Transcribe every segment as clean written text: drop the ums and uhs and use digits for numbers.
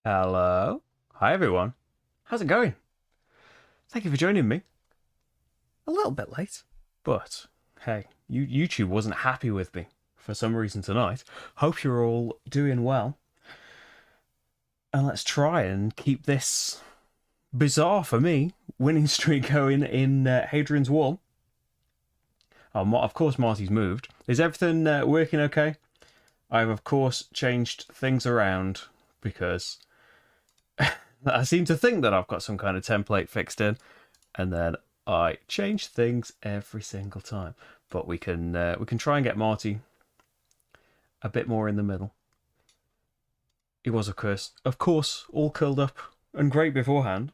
Hello. Hi, everyone. How's it going? Thank you for joining me. A little bit late, but hey, YouTube wasn't happy with me for some reason tonight. Hope you're all doing well. And let's try and keep this bizarre for me winning streak going in Hadrian's Wall. Oh, of course, Marty's moved. Is everything working okay? I've, of course, changed things around because I seem to think that I've got some kind of template fixed in, and then I change things every single time. But we can try and get Marty a bit more in the middle. He was, of course, all curled up and great beforehand,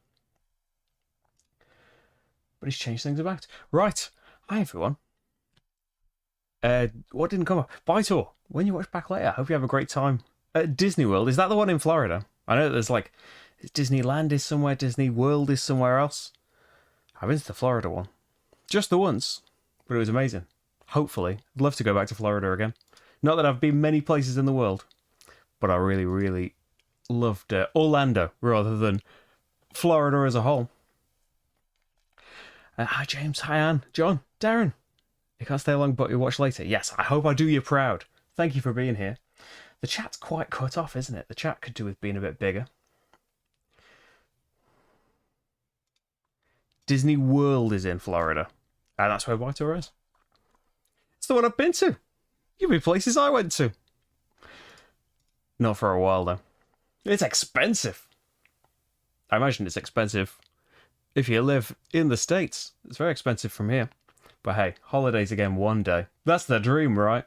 but he's changed things about. Right, hi everyone. What didn't come up? Bye tour. When you watch back later, I hope you have a great time at Disney World. Is that the one in Florida? I know there's like Disneyland is somewhere, Disney World is somewhere else. I've been to the Florida one. Just the once, but it was amazing. Hopefully. I'd love to go back to Florida again. Not that I've been many places in the world, but I really, really loved Orlando rather than Florida as a whole. Hi James, hi Anne, John, Darren. You can't stay long, but you'll watch later. Yes, I hope I do you proud. Thank you for being here. The chat's quite cut off, isn't it? The chat could do with being a bit bigger. Disney World is in Florida. And that's where Whitehall is. It's the one I've been to. You've been places I went to. Not for a while, though. It's expensive. I imagine it's expensive if you live in the States. It's very expensive from here. But hey, holidays again one day. That's the dream, right?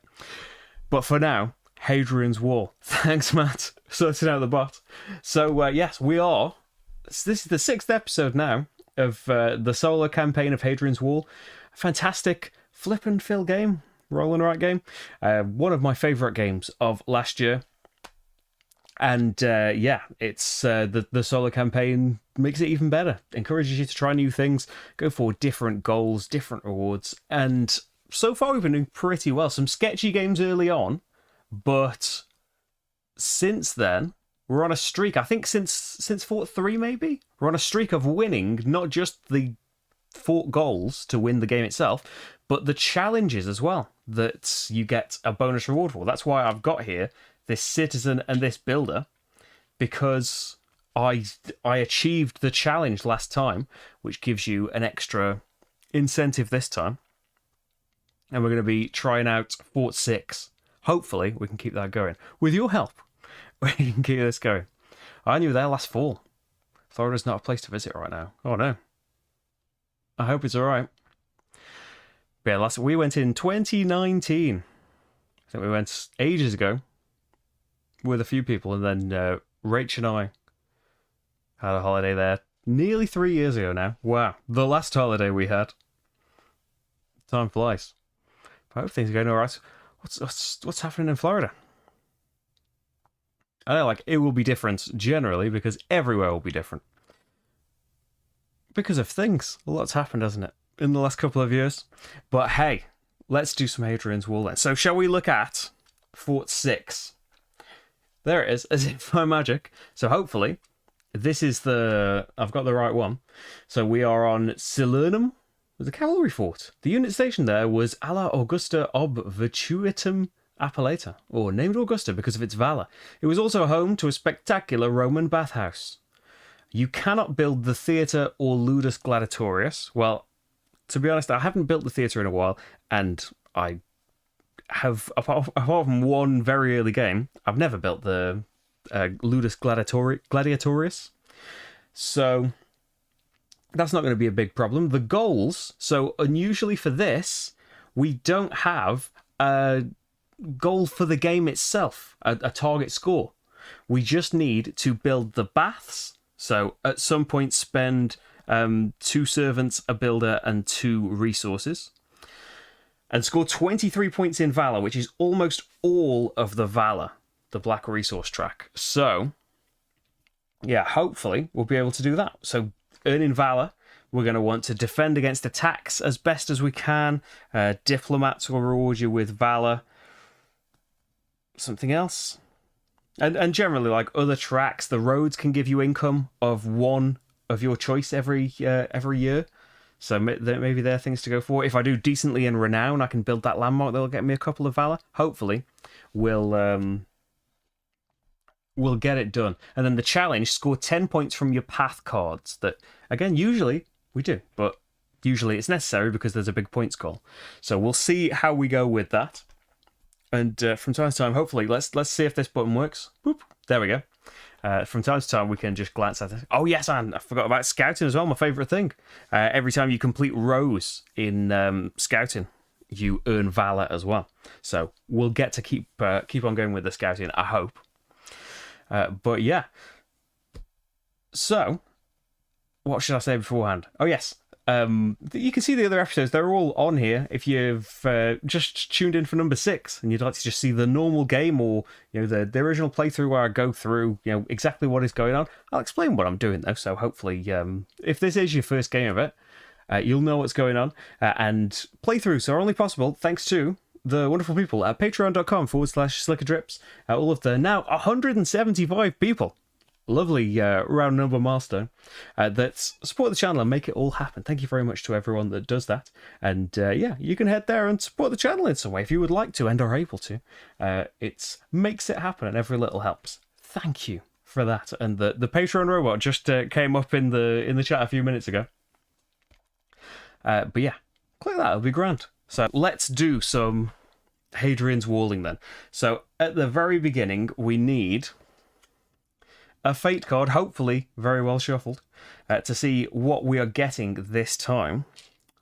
But for now, Hadrian's Wall. Thanks, Matt. Sorting out the bot. So, yes, we are. This is the 6th episode now of the solo campaign of Hadrian's Wall. A fantastic flip and fill game. Roll and write game. One of my favourite games of last year. And yeah, it's the solo campaign makes it even better. Encourages you to try new things, go for different goals, different rewards, and so far we've been doing pretty well. Some sketchy games early on, but since then we're on a streak. I think since Fort 3 maybe we're on a streak of winning not just the fort goals to win the game itself, but the challenges as well that you get a bonus reward for. That's why I've got here this citizen and this builder, because I achieved the challenge last time, which gives you an extra incentive this time. And we're going to be trying out Fort 6. Hopefully we can keep that going. With your help, we can keep this going. I knew there last fall. Florida's not a place to visit right now. Oh no. I hope it's alright. Yeah, we went in 2019. I think we went ages ago with a few people, and then Rach and I had a holiday there nearly 3 years ago now. Wow, the last holiday we had. Time flies. I hope things are going all right. What's happening in Florida? I know, like, it will be different generally because everywhere will be different. Because of things. A lot's happened, hasn't it, in the last couple of years? But hey, let's do some Hadrian's Wall then. So shall we look at Fort 6? There it is, as if by magic. So hopefully, this is I've got the right one. So we are on Silurnum, the cavalry fort. The unit stationed there was Alla Augusta ob Virtutum Appellata, or named Augusta because of its valor. It was also home to a spectacular Roman bathhouse. You cannot build the theatre or Ludus Gladiatorius. Well, to be honest, I haven't built the theatre in a while, and I have, apart from one very early game, I've never built the Ludus Gladiatorius. So that's not going to be a big problem. The goals, so unusually for this, we don't have a goal for the game itself, a target score. We just need to build the baths. So at some point spend 2 servants, a builder, and 2 resources. And score 23 points in Valor, which is almost all of the Valor, the black resource track. So, yeah, hopefully we'll be able to do that. So, earning Valor, we're going to want to defend against attacks as best as we can. Diplomats will reward you with Valor. Something else? And generally, like other tracks, the roads can give you income of one of your choice every year. So maybe there are things to go for. If I do decently in renown, I can build that landmark. That'll get me a couple of valor. Hopefully, we'll get it done. And then the challenge: score 10 points from your path cards. That again, usually we do, but usually it's necessary because there's a big points goal. So we'll see how we go with that. And from time to time, hopefully, let's see if this button works. Boop. There we go. From time to time, we can just glance at it. Oh, yes, and I forgot about scouting as well, my favourite thing. Every time you complete rows in scouting, you earn valor as well. So we'll get to keep on going with the scouting, I hope. But yeah. So, what should I say beforehand? Oh, yes. You can see the other episodes. They're all on here. If you've just tuned in for number 6 and you'd like to just see the normal game, or the original playthrough where I go through exactly what is going on, I'll explain what I'm doing though. So hopefully, if this is your first game of it, you'll know what's going on. And playthroughs are only possible thanks to the wonderful people at patreon.com/slickerdrips. All of the now 175 people. Lovely round number milestone that support the channel and make it all happen. Thank you very much to everyone that does that. And yeah, you can head there and support the channel in some way if you would like to and are able to. It makes it happen, and every little helps. Thank you for that. And the Patreon robot just came up in the chat a few minutes ago. But yeah, click that, it'll be grand. So let's do some Hadrian's walling then. So at the very beginning, we need a fate card, hopefully very well shuffled, to see what we are getting this time.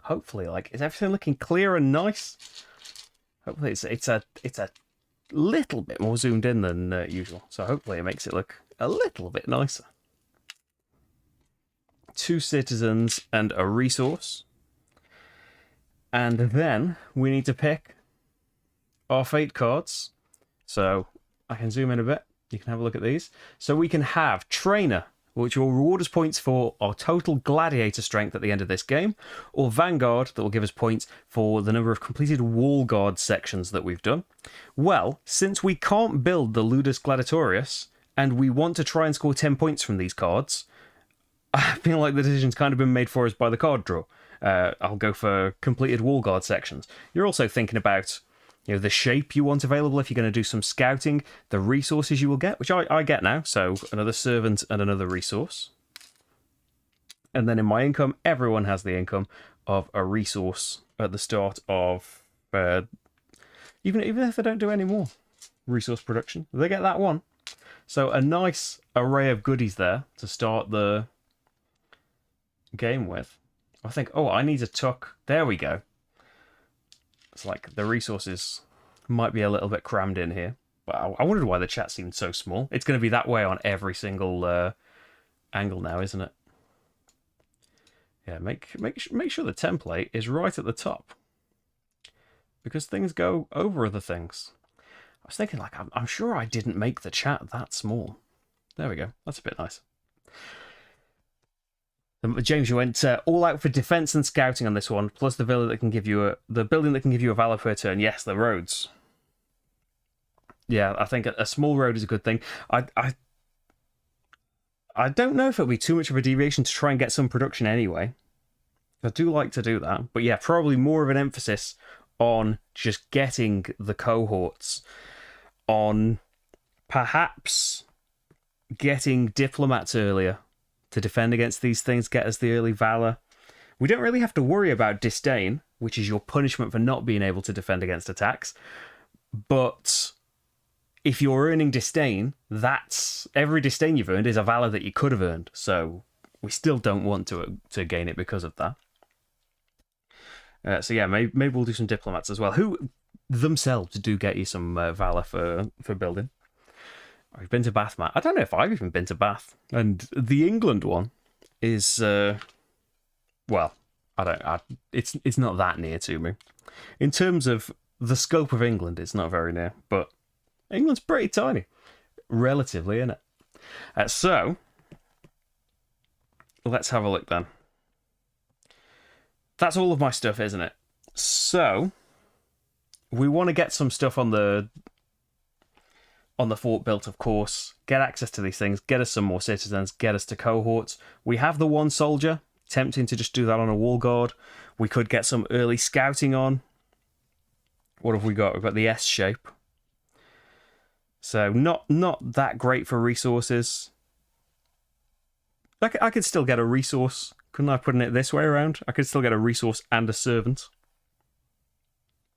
Hopefully, is everything looking clear and nice? Hopefully it's a little bit more zoomed in than usual. So hopefully it makes it look a little bit nicer. 2 citizens and a resource. And then we need to pick our fate cards. So I can zoom in a bit. You can have a look at these. So we can have Trainer, which will reward us points for our total gladiator strength at the end of this game, or Vanguard, that will give us points for the number of completed wall guard sections that we've done. Well, since we can't build the Ludus Gladiatorius, and we want to try and score 10 points from these cards, I feel like the decision's kind of been made for us by the card draw. I'll go for completed wall guard sections. You're also thinking about the shape you want available if you're going to do some scouting, the resources you will get, which I get now, so another servant and another resource. And then in my income, everyone has the income of a resource at the start of, even if they don't do any more resource production, they get that one. So a nice array of goodies there to start the game with. I think, oh, I need a tuck. There we go. It's like the resources might be a little bit crammed in here. But I wondered why the chat seemed so small. It's going to be that way on every single angle now, isn't it? Yeah, make sure the template is right at the top. Because things go over other things. I was thinking, I'm sure I didn't make the chat that small. There we go. That's a bit nice. James, you went all out for defense and scouting on this one, plus the villa that can give you the building that can give you a valor per turn. Yes, the roads. Yeah, I think a small road is a good thing. I don't know if it'll be too much of a deviation to try and get some production anyway. I do like to do that, but yeah, probably more of an emphasis on just getting the cohorts, on perhaps getting diplomats earlier to defend against these things, get us the early valor. We don't really have to worry about disdain, which is your punishment for not being able to defend against attacks. But if you're earning disdain, that's every disdain you've earned is a valor that you could have earned. So we still don't want to gain it because of that. So yeah, maybe we'll do some diplomats as well, who themselves do get you some valor for building. I've been to Bath, Matt. I don't know if I've even been to Bath. And the England one is, well, it's not that near to me. In terms of the scope of England, it's not very near, but England's pretty tiny, relatively, isn't it? So, let's have a look then. That's all of my stuff, isn't it? So, we want to get some stuff on the on the fort built, of course, get access to these things, get us some more citizens, get us to cohorts. We have the one soldier, tempting to just do that on a wall guard. We could get some early scouting on. What have we got? We've got the S shape. So not that great for resources. I could still get a resource. Couldn't I put it this way around? I could still get a resource and a servant.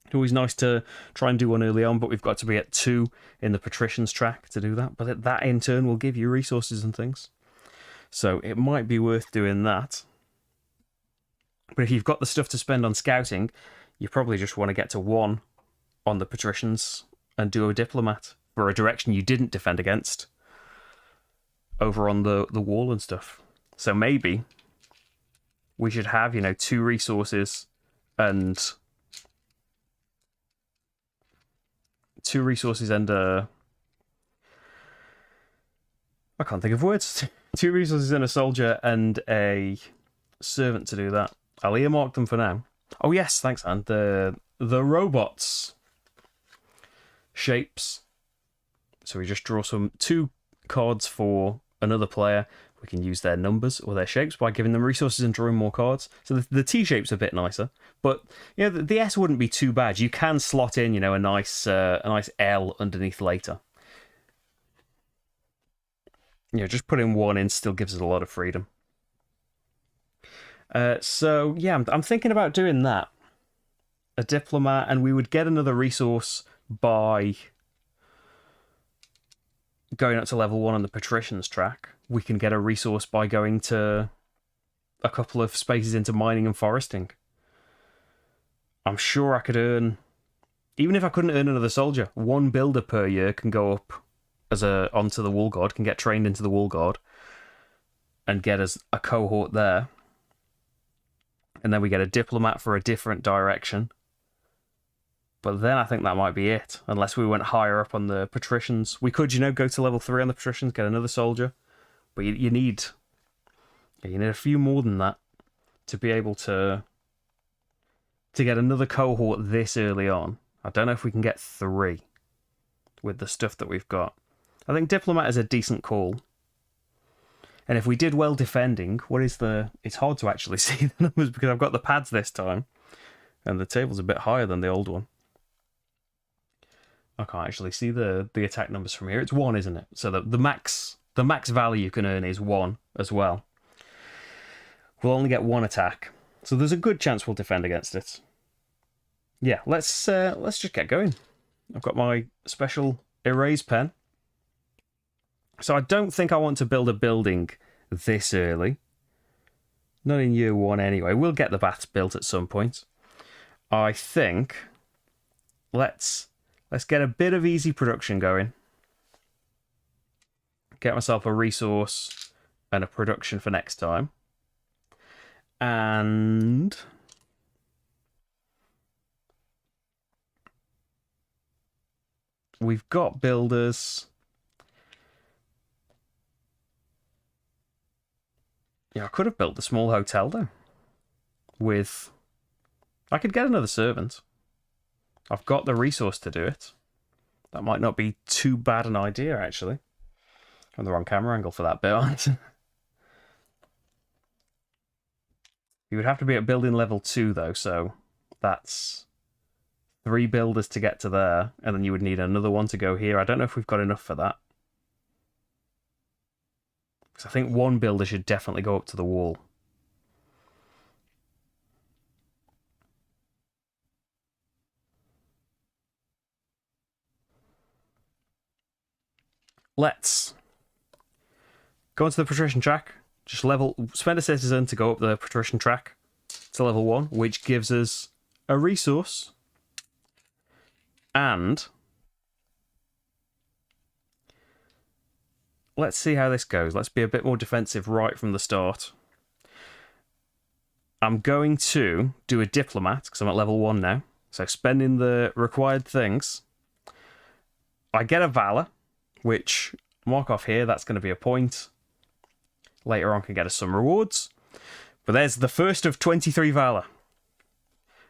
It's always nice to try and do one early on, but we've got to be at 2 in the patricians track to do that. But that in turn will give you resources and things. So it might be worth doing that. But if you've got the stuff to spend on scouting, you probably just want to get to 1 on the patricians and do a diplomat for a direction you didn't defend against over on the wall and stuff. So maybe we should have, 2 resources and 2 resources and I can't think of words. 2 resources and a soldier and a servant to do that. I'll earmark them for now. Oh yes, thanks, Anne. The robots shapes. So we just draw 2 cards for another player. We can use their numbers or their shapes by giving them resources and drawing more cards. So the T shape's a bit nicer, but the S wouldn't be too bad. You can slot in, a nice L underneath later. Just putting 1 in still gives us a lot of freedom. So yeah, I'm thinking about doing that. A diplomat, and we would get another resource by going up to level 1 on the patricians track. We can get a resource by going to a couple of spaces into mining and foresting. I'm sure I could earn, even if I couldn't earn another soldier, 1 builder per year can go up onto the wall guard, can get trained into the wall guard and get us a cohort there. And then we get a diplomat for a different direction. But then I think that might be it, unless we went higher up on the patricians. We could, go to level 3 on the patricians, get another soldier. But you need a few more than that to be able to get another cohort this early on. I don't know if we can get 3 with the stuff that we've got. I think diplomat is a decent call. And if we did well defending, it's hard to actually see the numbers because I've got the pads this time. And the table's a bit higher than the old one. I can't actually see the attack numbers from here. It's 1, isn't it? So the max value you can earn is 1 as well. We'll only get 1 attack. So there's a good chance we'll defend against it. Yeah, let's just get going. I've got my special erase pen. So I don't think I want to build a building this early. Not in year 1 anyway. We'll get the baths built at some point. I think let's get a bit of easy production going. Get myself a resource and a production for next time. And we've got builders. Yeah, I could have built the small hotel though. I could get another servant. I've got the resource to do it. That might not be too bad an idea, actually. I'm the wrong camera angle for that bit, aren't I? You would have to be at building level 2, though, so that's 3 builders to get to there, and then you would need another one to go here. I don't know if we've got enough for that. Because I think 1 builder should definitely go up to the wall. Let's go onto the patrician track. Just spend a citizen to go up the patrician track to level 1, which gives us a resource. And let's see how this goes. Let's be a bit more defensive right from the start. I'm going to do a diplomat because I'm at level 1 now. So spending the required things. I get a Valor, which mark off here. That's going to be a point. Later on can get us some rewards. But there's the first of 23 Valor.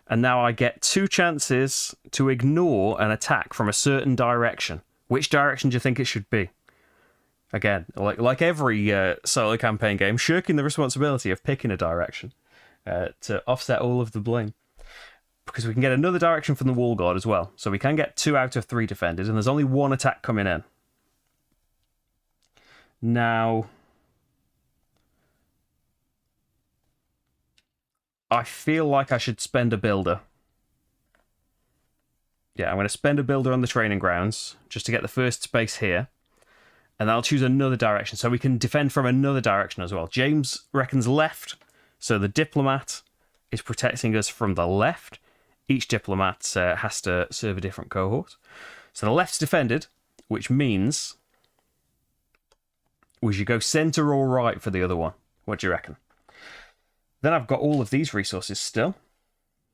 And now I get 2 chances to ignore an attack from a certain direction. Which direction do you think it should be? Again, like every solo campaign game, shirking the responsibility of picking a direction to offset all of the blame. Because we can get another direction from the wall guard as well. So we can get 2 out of 3 defended, and there's only 1 attack coming in. Now, I feel like I should spend a builder. Yeah, I'm going to spend a builder on the training grounds just to get the first space here. And I'll choose another direction so we can defend from another direction as well. James reckons left, so the diplomat is protecting us from the left. Each diplomat has to serve a different cohort. So the left's defended, which means we should go centre or right for the other one. What do you reckon? Then I've got all of these resources still.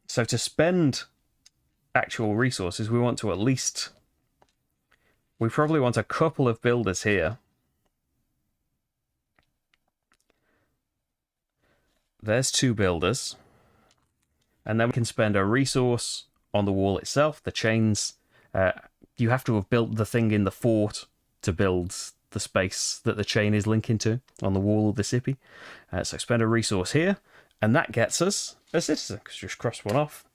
So to spend actual resources, we want to at least... We probably want a couple of builders here. There's 2 builders. And then we can spend a resource on the wall itself. The chains, you have to have built the thing in the fort to build the space that the chain is linking to on the wall of the city. So spend a resource here. And that gets us a citizen, because just cross one off.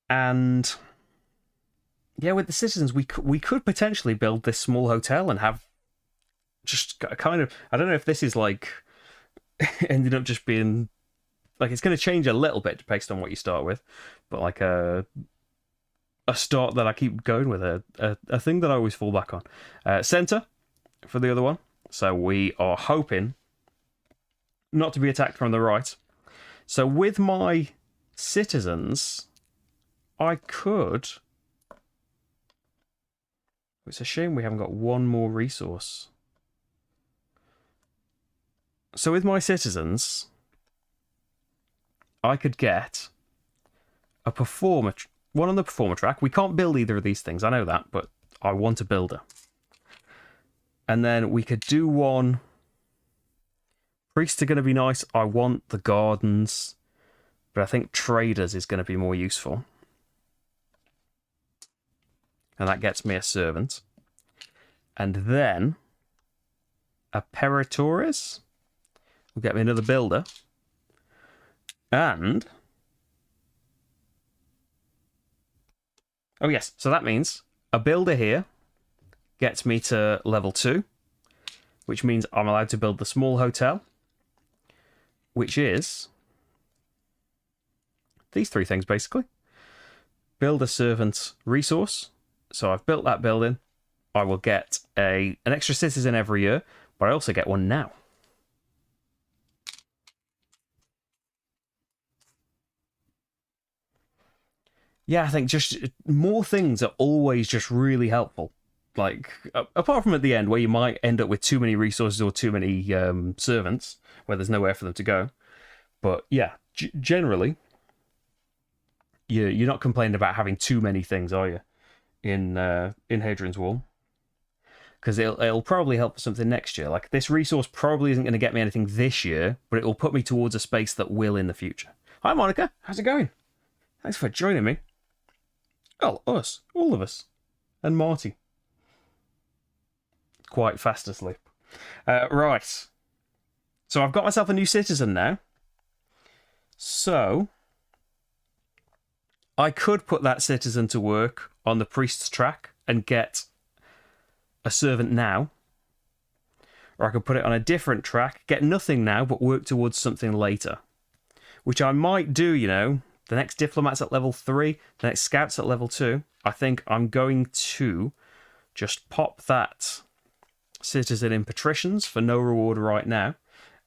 And yeah, with the citizens, we could potentially build this small hotel and have just kind of... I don't know if this is like... ended up just being... Like, it's going to change a little bit based on what you start with. But like a start that I keep going with, a thing that I always fall back on. Centre for the other one. So we are hoping not to be attacked from the right. So with my citizens, I could... It's a shame we haven't got one more resource. So with my citizens, I could get a performer, one on the performer track. We can't build either of these things, I know that, but I want a builder. And then we could do one... Priests are going to be nice. I want the gardens, but I think traders is going to be more useful. And that gets me a servant. And then a Peritores will get me another builder. And... Oh yes, so that means a builder here gets me to level 2, which means I'm allowed to build the small hotel, which is these 3 things, basically. Build a servant resource. So I've built that building. I will get an extra citizen every year, but I also get one now. Yeah, I think just more things are always just really helpful. Like, apart from at the end, where you might end up with too many resources or too many servants, where there's nowhere for them to go. But yeah, generally, you're not complaining about having too many things, are you? In Hadrian's Wall, because it'll probably help for something next year. Like, this resource probably isn't going to get me anything this year, but it will put me towards a space that will in the future. Hi, Monica. How's it going? Thanks for joining me. Oh, us. All of us. And Marty. Quite fast asleep. Right. So I've got myself a new citizen now. So I could put that citizen to work on the priest's track and get a servant now. Or I could put it on a different track, get nothing now, but work towards something later. Which I might do, you know. The next diplomat's at level 3, the next scout's at level 2. I think I'm going to just pop that citizen in patricians for no reward right now.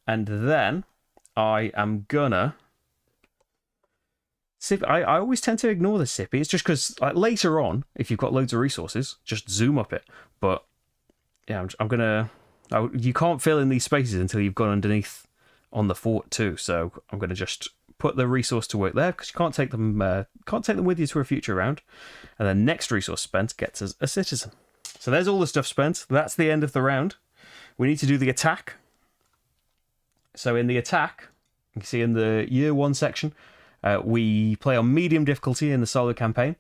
And then I am gonna... I always tend to ignore the Sippy. It's just because like, later on, if you've got loads of resources, just zoom up it. But yeah, I'm gonna... You can't fill in these spaces until you've gone underneath on the fort too. So I'm gonna just put the resource to work there because you can't take them with you to a future round. And then next resource spent gets us a citizen. So there's all the stuff spent. That's the end of the round. We need to do the attack. So in the attack, you can see in the year 1 section, we play on medium difficulty in the solo campaign.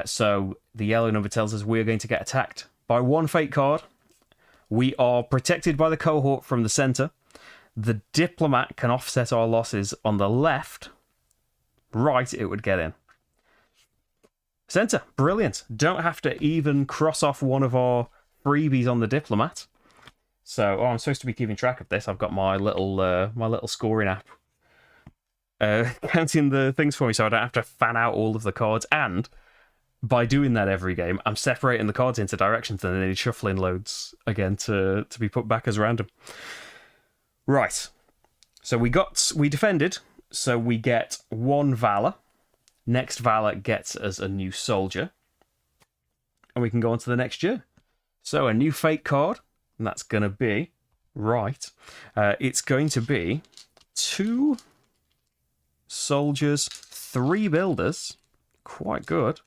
So the yellow number tells us we're going to get attacked by one fate card. We are protected by the cohort from the center. The diplomat can offset our losses on the left. Right, it would get in. Center, brilliant. Don't have to even cross off one of our freebies on the diplomat. So, I'm supposed to be keeping track of this. I've got my little scoring app counting the things for me, so I don't have to fan out all of the cards. And by doing that every game, I'm separating the cards into directions and then shuffling loads again to be put back as random. Right. So we defended. So we get one Valor. Next Valor gets us a new soldier. And we can go on to the next year. So a new fate card. And that's going to be... Right. It's going to be 2 soldiers, 3 builders. Quite good.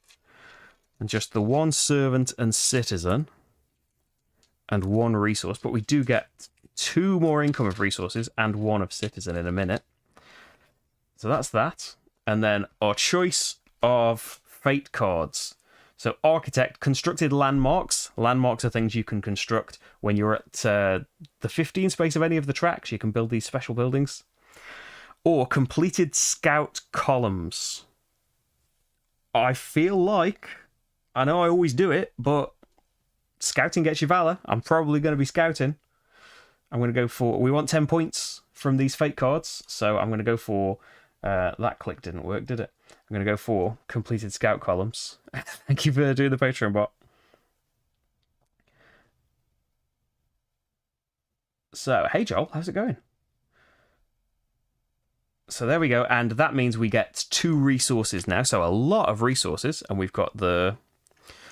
And just the 1 servant and citizen. And 1 resource. But we do get 2 more income of resources and 1 of citizen in a minute. So that's that. And then our choice of fate cards. So architect, constructed landmarks. Landmarks are things you can construct when you're at the 15 space of any of the tracks. You can build these special buildings. Or completed scout columns. I feel like, I know I always do it, but scouting gets you Valor. I'm probably going to be scouting. I'm going to go for, we want 10 points from these fate cards. So I'm going to go for, that click didn't work, did it? I'm going to go for completed scout columns. Thank you for doing the Patreon bot. So, hey Joel, how's it going? So there we go, and that means we get 2 resources now, so a lot of resources, and we've got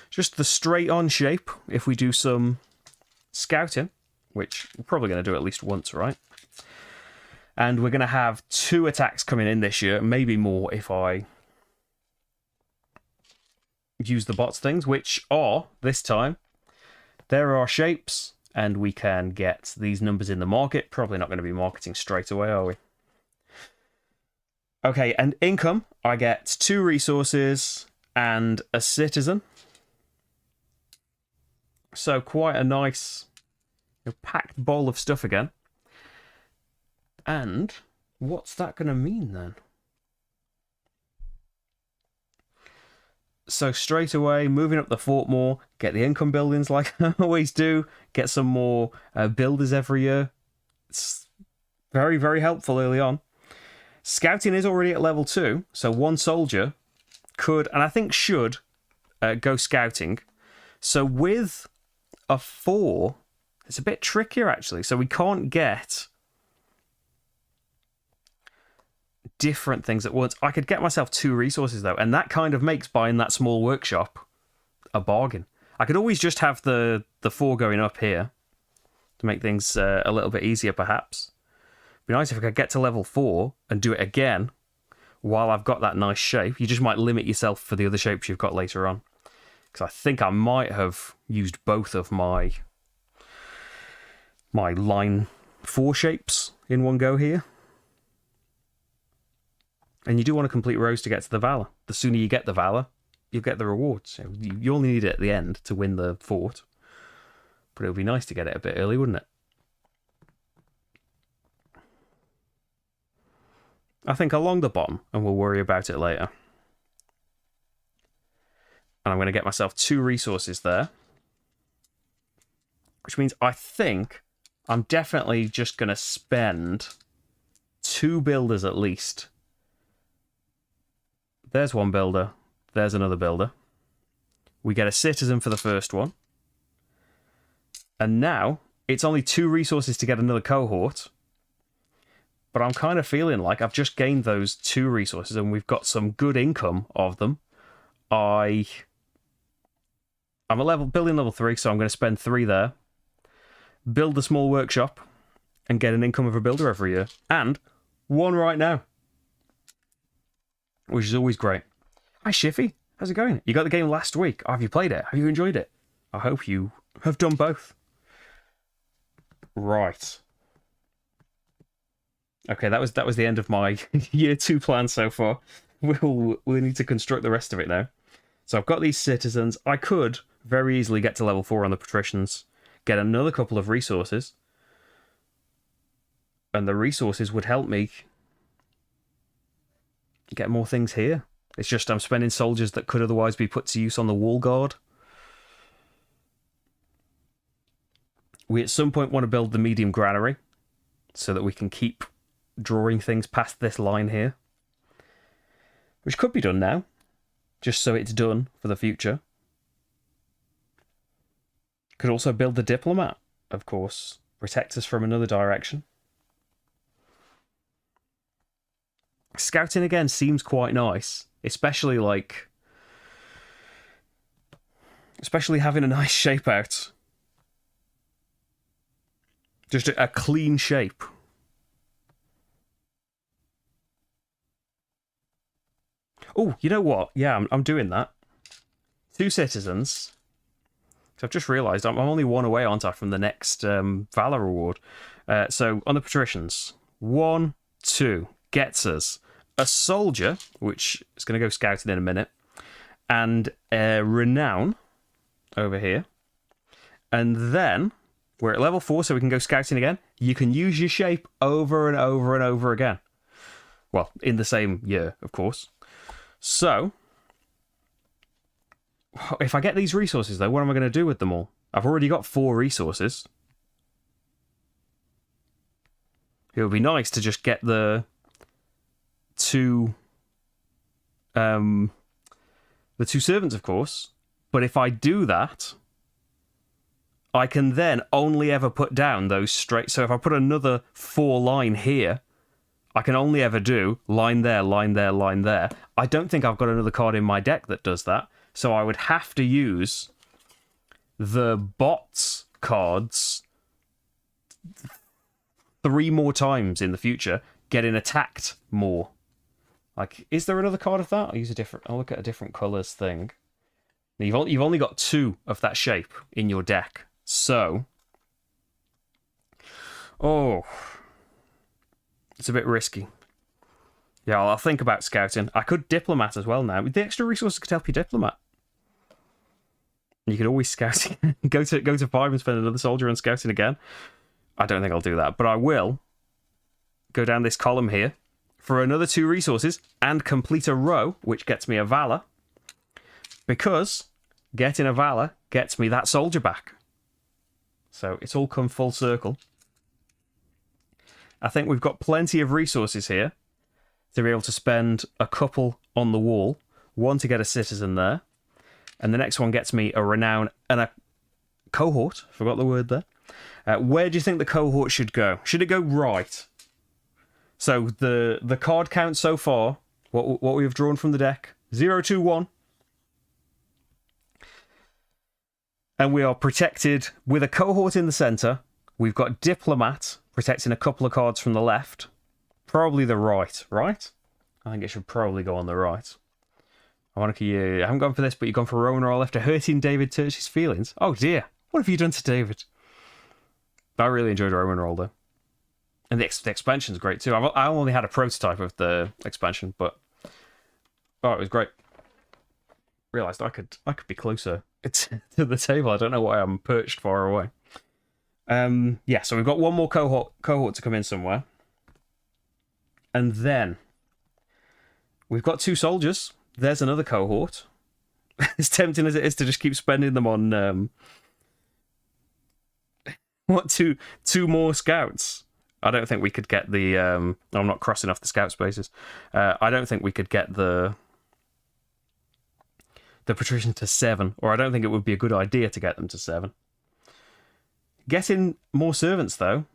just the straight on shape if we do some scouting, which we're probably going to do at least once, right? And we're going to have 2 attacks coming in this year, maybe more if I use the bots things, which are, this time, there are shapes, and we can get these numbers in the market. Probably not going to be marketing straight away, are we? Okay, and income, I get 2 resources and a citizen. So quite a nice packed bowl of stuff again. And what's that going to mean then? So straight away, moving up the fort more, get the income buildings like I always do, get some more builders every year. It's very, very helpful early on. Scouting is already at level 2, so 1 soldier could, and I think should, go scouting. So with a 4, it's a bit trickier actually. So we can't get different things at once. I could get myself 2 resources though, and that kind of makes buying that small workshop a bargain. I could always just have the 4 going up here to make things a little bit easier perhaps. It'd be nice if I could get to level 4 and do it again while I've got that nice shape. You just might limit yourself for the other shapes you've got later on. Because I think I might have used both of my line 4 shapes in one go here. And you do want to complete rows to get to the Valor. The sooner you get the Valor, you'll get the rewards. So you only need it at the end to win the fort. But it would be nice to get it a bit early, wouldn't it? I think along the bottom, and we'll worry about it later. And I'm going to get myself 2 resources there. Which means I think I'm definitely just going to spend 2 builders at least. There's 1 builder. There's another builder. We get a citizen for the first one. And now, it's only 2 resources to get another cohort. But I'm kind of feeling like I've just gained those 2 resources and we've got some good income of them. I'm at building level 3, so I'm going to spend 3 there. Build a small workshop and get an income of a builder every year. And 1 right now. Which is always great. Hi, Shiffy. How's it going? You got the game last week. Have you played it? Have you enjoyed it? I hope you have done both. Right. Okay, that was the end of my year 2 plan so far. We'll need to construct the rest of it now. So I've got these citizens. I could very easily get to level 4 on the patricians, get another couple of resources, and the resources would help me get more things here. It's just I'm spending soldiers that could otherwise be put to use on the wall guard. We at some point want to build the medium granary so that we can keep drawing things past this line here, which could be done now, just so it's done for the future. Could also build the diplomat, of course, protect us from another direction. Scouting again seems quite nice, especially having a nice shape out. Just a clean shape. Oh, you know what? Yeah, I'm doing that. 2 citizens. So I've just realised I'm only 1 away, aren't I, from the next Valor reward. So on the patricians, 1, 2 gets us a soldier, which is going to go scouting in a minute, and a renown over here. And then we're at level 4, so we can go scouting again. You can use your shape over and over and over again. Well, in the same year, of course. So, if I get these resources, though, what am I going to do with them all? I've already got 4 resources. It would be nice to just get the 2 servants, of course. But if I do that, I can then only ever put down those straight. So if I put another 4 line here, I can only ever do line there, line there, line there. I don't think I've got another card in my deck that does that. So I would have to use the bots cards 3 more times in the future, getting attacked more. Like, is there another card of that? I'll look at a different colours thing. You've only got 2 of that shape in your deck. So, it's a bit risky. Yeah, I'll think about scouting. I could diplomat as well now. The extra resources could help you diplomat. You could always scout. go to 5 and spend another soldier on scouting again. I don't think I'll do that, but I will go down this column here for another 2 resources and complete a row, which gets me a Valor. Because getting a Valor gets me that soldier back. So it's all come full circle. I think we've got plenty of resources here to be able to spend a couple on the wall. 1 to get a citizen there. And the next one gets me a renown and a cohort. Forgot the word there. Where do you think the cohort should go? Should it go right? So the card count so far, what we've drawn from the deck, 0, 2, 1. And we are protected with a cohort in the centre. We've got Diplomat protecting a couple of cards from the left. Probably the right, right? I think it should probably go on the right. I haven't gone for this, but you've gone for Roman roll after hurting David Turch's feelings. Oh dear, what have you done to David? I really enjoyed Roman roll though. And the expansion's great too. I only had a prototype of the expansion, but it was great. Realised I could be closer to the table. I don't know why I'm perched far away. Yeah, so we've got 1 more cohort to come in somewhere. And then we've got 2 soldiers. There's another cohort. As tempting as it is to just keep spending them on two more scouts. I don't think we could get the I'm not crossing off the scout spaces. I don't think we could get the patrician to 7, or I don't think it would be a good idea to get them to 7. Getting more servants though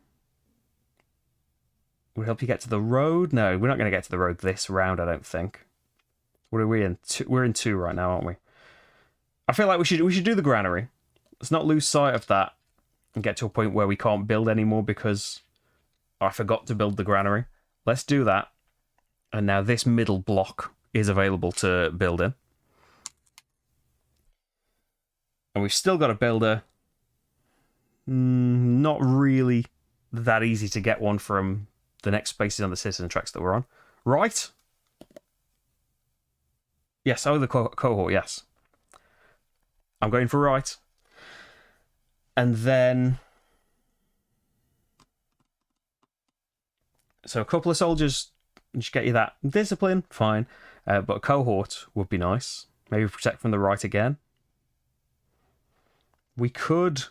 would help you get to the road. No, we're not going to get to the road this round, I don't think. What are we in? We're in 2 right now, aren't we? I feel like we should do the granary. Let's not lose sight of that and get to a point where we can't build anymore because I forgot to build the granary. Let's do that. And now this middle block is available to build in. And we've still got a builder. Not really that easy to get one from the next spaces on the citizen tracks that we're on. Right? Yes, the cohort, yes. I'm going for right. And then... So a couple of soldiers just get you that discipline, fine. But a cohort would be nice. Maybe protect from the right again. We could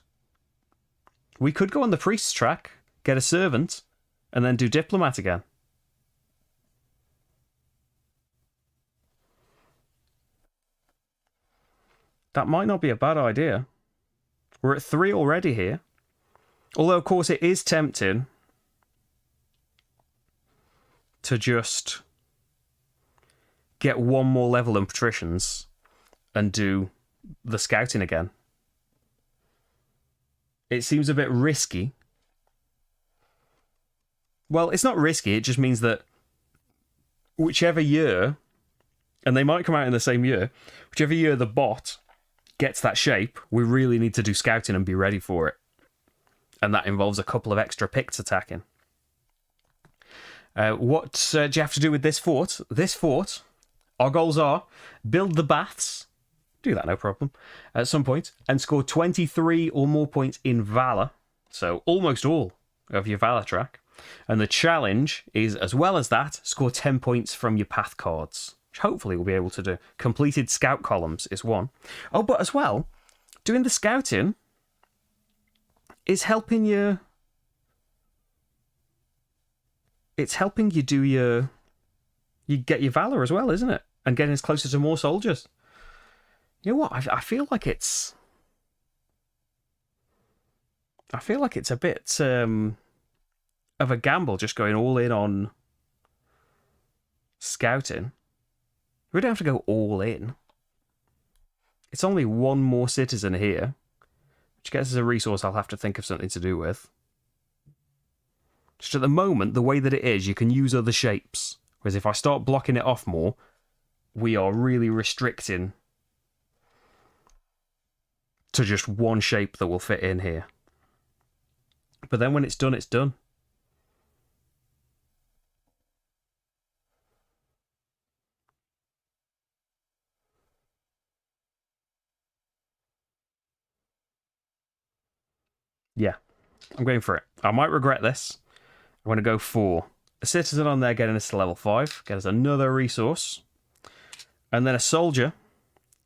go on the priest's track, get a servant, and then do diplomat again. That might not be a bad idea. We're at 3 already here. Although, of course, it is tempting to just get one more level in patricians and do the scouting again. It seems a bit risky. Well, it's not risky, it just means that whichever year, and they might come out in the same year, whichever year the bot gets that shape, we really need to do scouting and be ready for it. And that involves a couple of extra picts attacking. What do you have to do with this fort? This fort, our goals are build the baths, do that no problem, at some point, and score 23 or more points in Valor. So almost all of your Valor track. And the challenge is, as well as that, score 10 points from your path cards, which hopefully we'll be able to do. Completed scout columns is one. Oh, but as well, doing the scouting is helping you... It's helping you do your... You get your Valor as well, isn't it? And getting us closer to more soldiers. You know what? I feel like it's... I feel like it's a bit of a gamble just going all in on scouting. We don't have to go all in. It's only one more citizen here, which gets us a resource I'll have to think of something to do with. Just at the moment, the way that it is, you can use other shapes. Whereas if I start blocking it off more, we are really restricting to just one shape that will fit in here. But then when it's done, it's done. Yeah, I'm going for it. I might regret this. I'm going to go for a citizen on there getting us to level 5, get us another resource, and then a soldier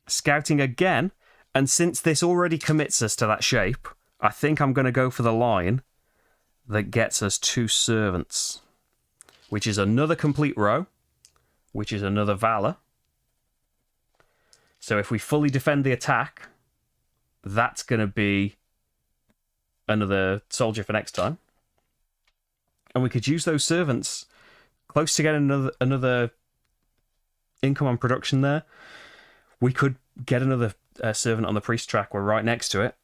scouting again. And since this already commits us to that shape, I think I'm going to go for the line that gets us 2 servants, which is another complete row, which is another Valor. So if we fully defend the attack, that's going to be another soldier for next time. And we could use those servants close to getting another income on production there. We could get another servant on the priest track. We're right next to it.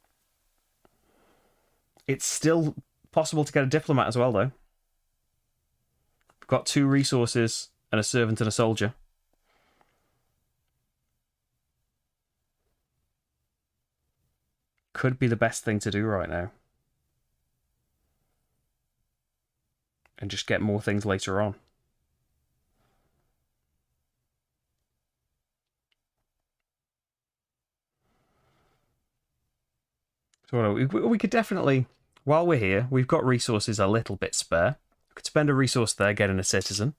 It's still possible to get a diplomat as well, though. We've got 2 resources and a servant and a soldier. Could be the best thing to do right now. And just get more things later on. So we could definitely, while we're here, we've got resources a little bit spare. We could spend a resource there getting a citizen.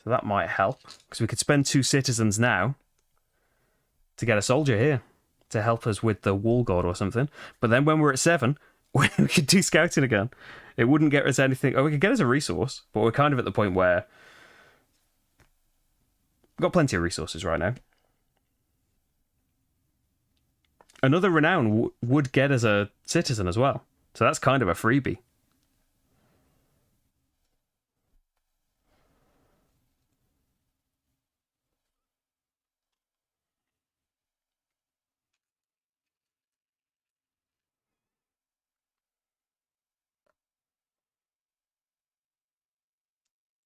So that might help. Because we could spend 2 citizens now to get a soldier here to help us with the wall guard or something. But then when we're at 7, we could do scouting again. It wouldn't get us anything. Oh, we could get us a resource, but we're kind of at the point where we've got plenty of resources right now. Another renown would get us a citizen as well. So that's kind of a freebie.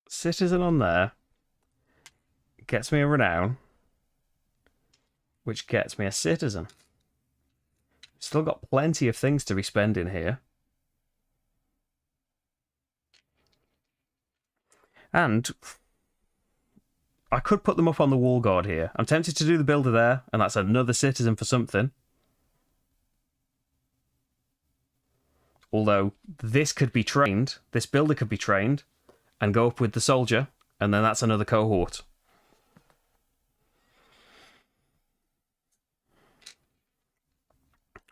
Citizen on there gets me a renown, which gets me a citizen. Still got plenty of things to be spending here. And I could put them up on the wall guard here. I'm tempted to do the builder there, and that's another citizen for something. Although, this could be trained, this builder could be trained, and go up with the soldier, and then that's another cohort.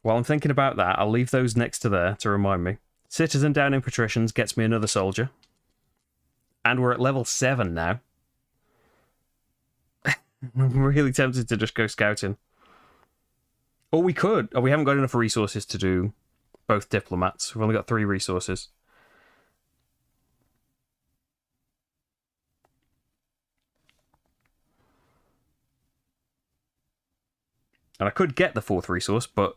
While I'm thinking about that, I'll leave those next to there to remind me. Citizen down in patricians gets me another soldier. And we're at level 7 now. I'm really tempted to just go scouting. Or we could. Oh, we haven't got enough resources to do both diplomats. We've only got 3 resources. And I could get the 4th resource, but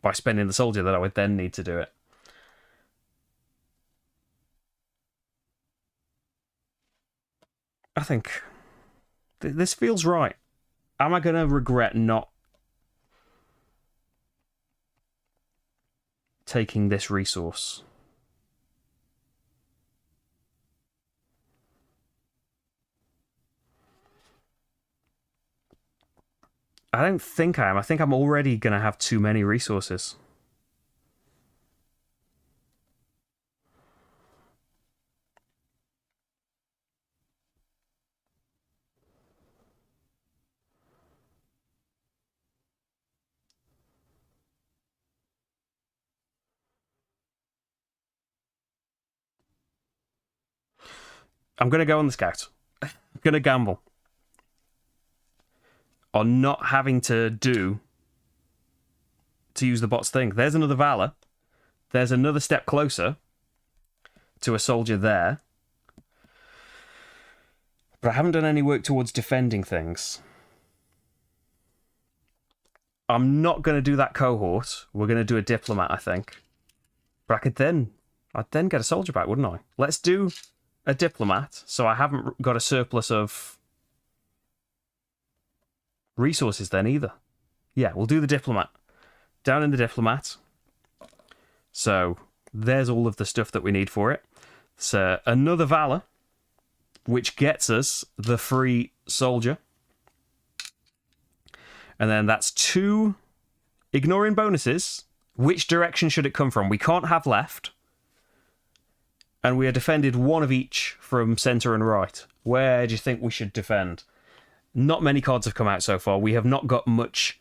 by spending the soldier that I would then need to do it. I think this feels right. Am I going to regret not taking this resource? I don't think I am. I think I'm already going to have too many resources. I'm going to go on the scout. I'm going to gamble on not having to use the bot's thing. There's another Valor. There's another step closer to a soldier there. But I haven't done any work towards defending things. I'm not going to do that cohort. We're going to do a diplomat, I think. But I'd then get a soldier back, wouldn't I? Let's do a diplomat, so I haven't got a surplus of resources then either. Yeah, we'll do the diplomat. Down in the diplomat. So there's all of the stuff that we need for it. So another Valor, which gets us the free soldier. And then that's 2 ignoring bonuses. Which direction should it come from? We can't have left. And we are defended 1 of each from centre and right. Where do you think we should defend? Not many cards have come out so far. We have not got much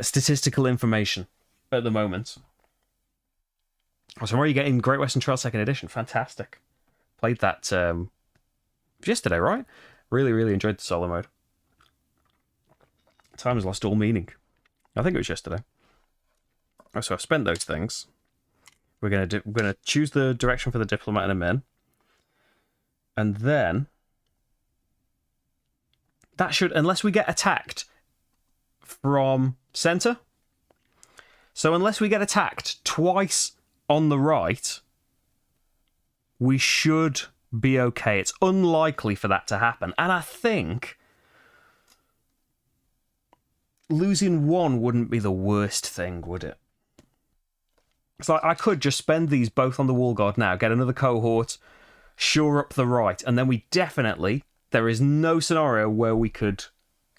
statistical information at the moment. So where are you getting Great Western Trail 2nd Edition? Fantastic. Played that yesterday, right? Really, really enjoyed the solo mode. Time has lost all meaning. I think it was yesterday. Oh, so I've spent those things. We're gonna choose the direction for the diplomat and a min. And then that should, unless we get attacked from center. So unless we get attacked twice on the right, we should be okay. It's unlikely for that to happen. And I think losing 1 wouldn't be the worst thing, would it? So I could just spend these both on the wall guard now, get another cohort, shore up the right, and then we definitely, there is no scenario where we could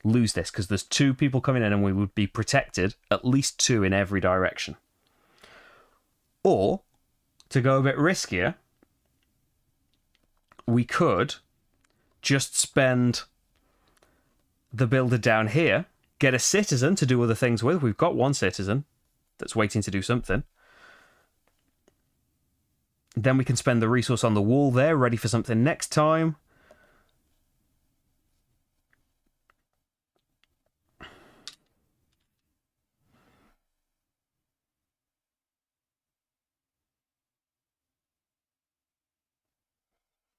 lose this, because there's 2 people coming in and we would be protected, at least 2 in every direction. Or, to go a bit riskier, we could just spend the builder down here, get a citizen to do other things with. We've got 1 citizen that's waiting to do something. Then we can spend the resource on the wall there, ready for something next time.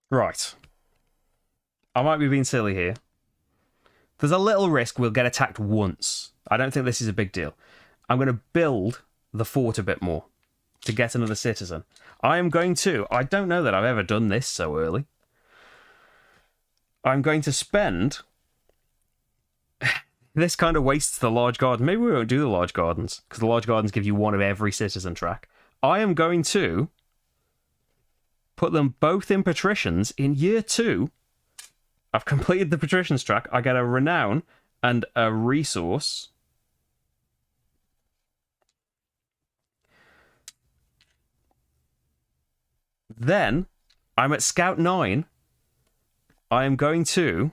Right. I might be being silly here. There's a little risk we'll get attacked once. I don't think this is a big deal. I'm going to build the fort a bit more to get another citizen. I am going to, I don't know that I've ever done this so early. I'm going to spend, this kind of wastes the large garden. Maybe we won't do the large gardens, because the large gardens give you 1 of every citizen track. I am going to put them both in patricians in year 2 I've completed the patrician's track. I get a renown and a resource. Then I'm at Scout 9. I am going to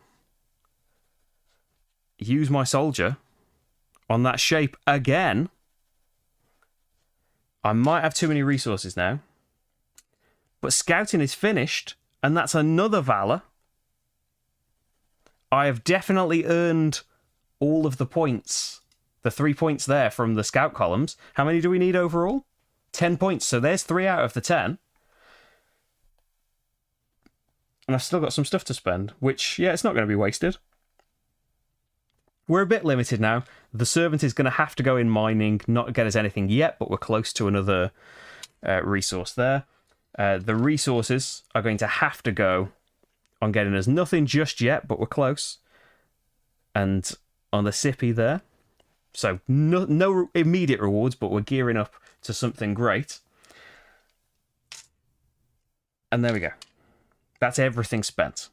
use my soldier on that shape again. I might have too many resources now. But scouting is finished, and that's another Valor. I have definitely earned all of the points. The 3 points there from the scout columns. How many do we need overall? 10 points. So there's 3 out of the 10. And I've still got some stuff to spend, which, yeah, it's not going to be wasted. We're a bit limited now. The servant is going to have to go in mining, not get us anything yet, but we're close to another resource there. The resources are going to have to go on getting us nothing just yet, but we're close. And on the sippy there. So no immediate rewards, but we're gearing up to something great. And there we go. That's everything spent.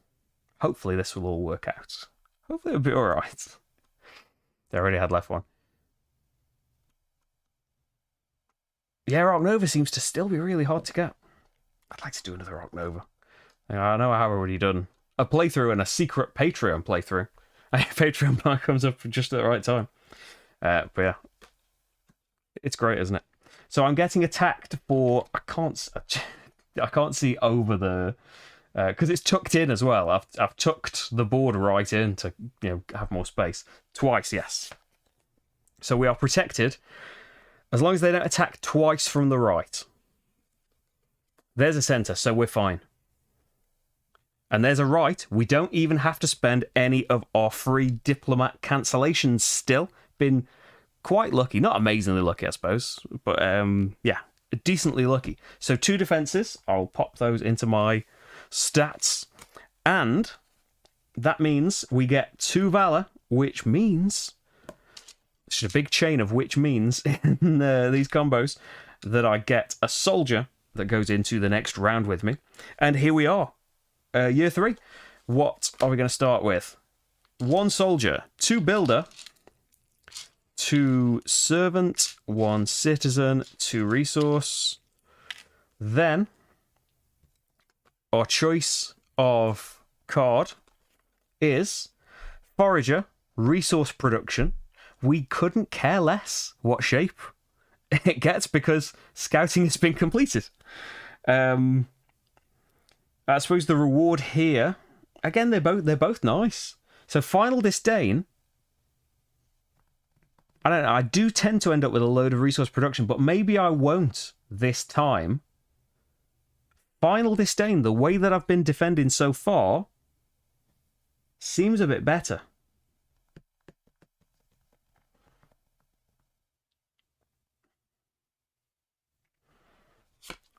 Hopefully this will all work out. Hopefully it'll be alright. They already had left one. Yeah, Rock Nova seems to still be really hard to get. I'd like to do another Rock Nova. I know I've already done a playthrough and a secret Patreon playthrough. Patreon plan comes up just at the right time. But yeah, it's great, isn't it? So I'm getting attacked for... I can't see over the... Because it's tucked in as well. I've tucked the board right in to have more space. Twice, yes. So we are protected as long as they don't attack twice from the right. There's a centre, so we're fine. And there's a right. We don't even have to spend any of our free diplomat cancellations still. Been quite lucky. Not amazingly lucky, I suppose. But, yeah, decently lucky. So 2 defences. I'll pop those into my stats. And that means we get 2 Valor, which means... It's a big chain of which means in these combos that I get a soldier that goes into the next round with me. And here we are. Year 3. What are we going to start with? 1 soldier, 2 builder, 2 servant, 1 citizen, 2 resource. Then our choice of card is forager, resource production. We couldn't care less what shape it gets because scouting has been completed. I suppose the reward here, again, they're both nice. So final disdain. I don't know. I do tend to end up with a load of resource production, but maybe I won't this time. Final disdain, the way that I've been defending so far, seems a bit better.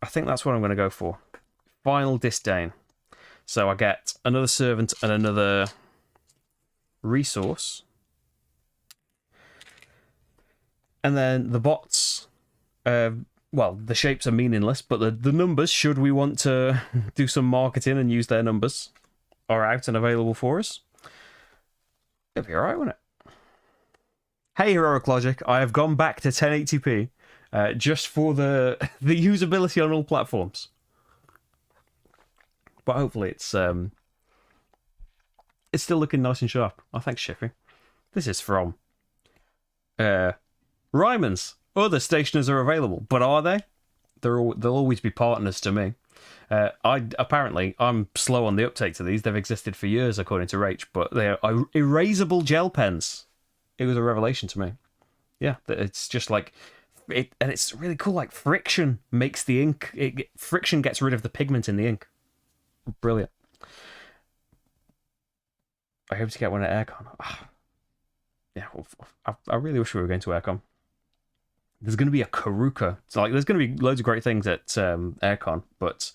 I think that's what I'm going to go for. Final disdain. So I get another servant and another resource. And then the bots, well, the shapes are meaningless, but the numbers, should we want to do some marketing and use their numbers, are out and available for us. It'll be alright, won't it? Hey, Heroic Logic, I have gone back to 1080p just for the usability on all platforms. But hopefully it's still looking nice and sharp. Oh, thanks, Shippy. This is from Ryman's. Other stationers are available, but are they? They'll always be partners to me. I'm slow on the uptake to these. They've existed for years, according to Rach, but they are erasable gel pens. It was a revelation to me. Yeah, it's just like it, and it's really cool. Like friction makes the ink. Friction gets rid of the pigment in the ink. Brilliant. I hope to get one at Aircon. Yeah, well, I really wish we were going to Aircon. There's going to be a Karuka. It's like there's going to be loads of great things at Aircon, but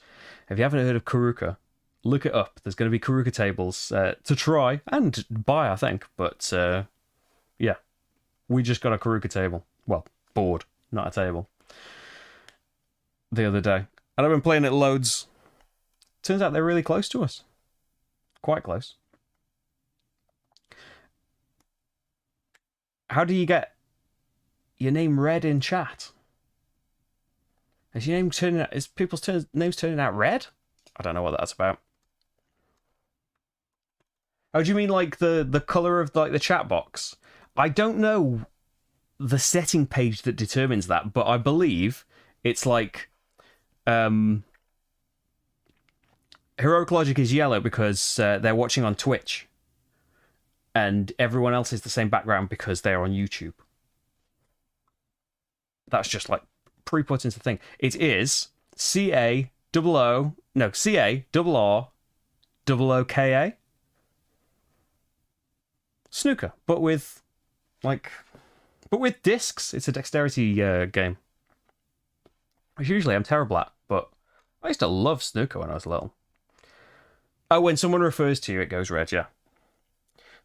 if you haven't heard of Karuka, look it up. There's going to be Karuka tables to try and buy, I think. But yeah, we just got a Karuka table. Well, board, not a table. The other day, and I've been playing it loads. Turns out they're really close to us. Quite close. How do you get your name read in chat? Is your name turning out? Is people's names turning out red? I don't know what that's about. Oh, do you mean like the color of like the chat box? I don't know the setting page that determines that, but I believe it's like Heroic Logic is yellow because they're watching on Twitch, and everyone else is the same background because they're on YouTube. That's just like pre-put into the thing. It is CARROOKA snooker, but with discs. It's a dexterity game, which usually I'm terrible at, but I used to love snooker when I was little. Oh, when someone refers to you, it goes red, yeah.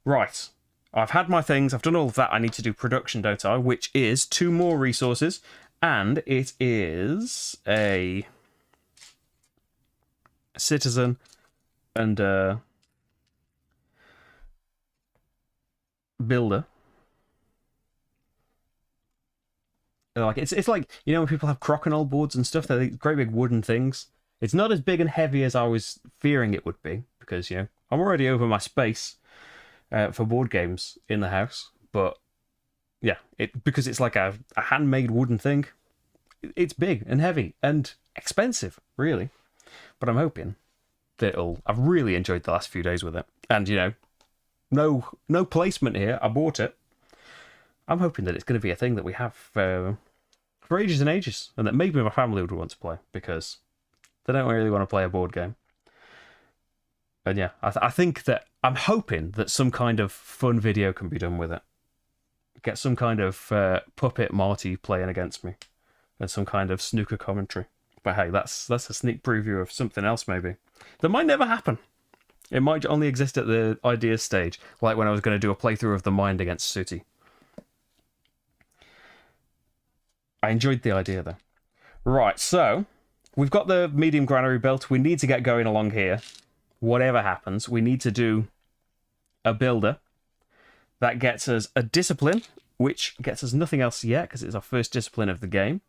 Right. I've had my things. I've done all of that. I need to do production, don't I? Which is 2 more resources. And it is a citizen and a builder. Like it's like, you know, when people have crokinole boards and stuff, they're great big wooden things. It's not as big and heavy as I was fearing it would be, because, you know, I'm already over my space for board games in the house. But yeah, because it's like a handmade wooden thing, it's big and heavy and expensive, really. But I'm hoping that I've really enjoyed the last few days with it. And, you know, no placement here. I bought it. I'm hoping that it's going to be a thing that we have for ages and ages, and that maybe my family would want to play, because they don't really want to play a board game. And yeah, I think that I'm hoping that some kind of fun video can be done with it. Get some kind of puppet Marty playing against me, and some kind of snooker commentary. But hey, that's a sneak preview of something else maybe. That might never happen. It might only exist at the idea stage, like when I was going to do a playthrough of The Mind against Sooty. I enjoyed the idea though. Right, so we've got the medium granary built. We need to get going along here. Whatever happens, we need to do a builder. That gets us a discipline, which gets us nothing else yet, because it's our first discipline of the game.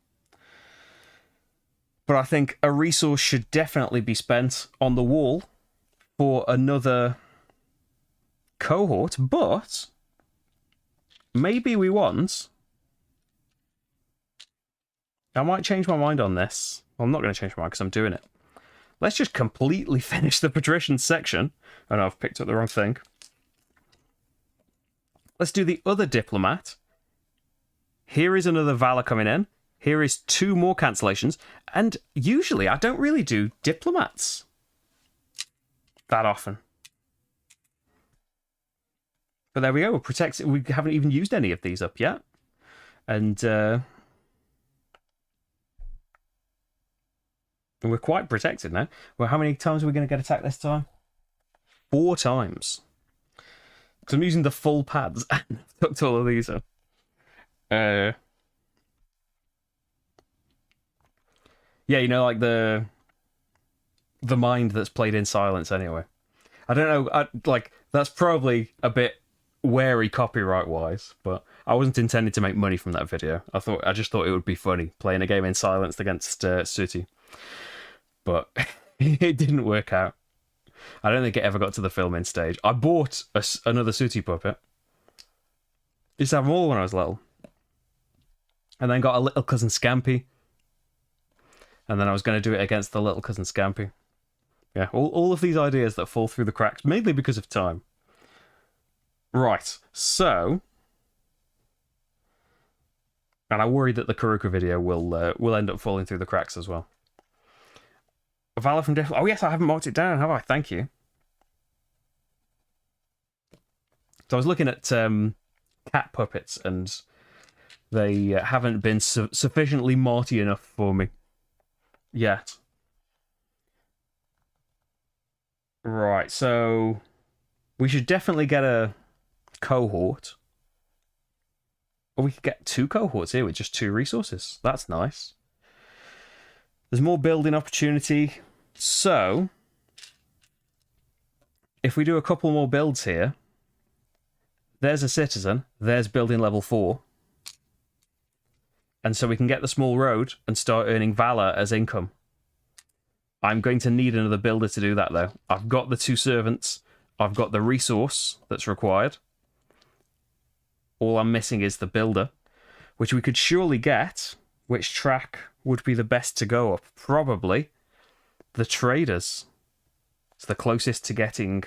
But I think a resource should definitely be spent on the wall for another cohort, but maybe we want... I might change my mind on this. Well, I'm not going to change my mind because I'm doing it. Let's just completely finish the patrician section. Oh no, I've picked up the wrong thing. Let's do the other diplomat. Here is another Valor coming in. Here is 2 more cancellations. And usually I don't really do diplomats that often. But there we go. We haven't even used any of these up yet. And we're quite protected now. Well, how many times are we going to get attacked this time? 4 times. Because I'm using the full pads and I've tucked all of these up. Yeah, you know, like the mind that's played in silence anyway. I don't know, like, that's probably a bit wary copyright-wise, but I wasn't intending to make money from that video. I just thought it would be funny, playing a game in silence against Sooty. But it didn't work out. I don't think it ever got to the filming stage. I bought another Sooty puppet. Used to have them all when I was little. And then got a little cousin Scampy. And then I was going to do it against the little cousin Scampy. Yeah, all of these ideas that fall through the cracks, mainly because of time. Right, so... And I worry that the Karuka video will end up falling through the cracks as well. Valor from Death. Oh yes, I haven't marked it down, have I? Thank you. So I was looking at cat puppets, and they haven't been sufficiently Marty enough for me yet. Right, so we should definitely get a cohort. Or we could get 2 cohorts here with just 2 resources. That's nice. There's more building opportunity. So, if we do a couple more builds here, There's a citizen. There's building level 4. And so we can get the small road and start earning Valor as income. I'm going to need another builder to do that, though. I've got the 2 servants. I've got the resource that's required. All I'm missing is the builder, which we could surely get. Which track would be the best to go up? Probably the traders. It's the closest to getting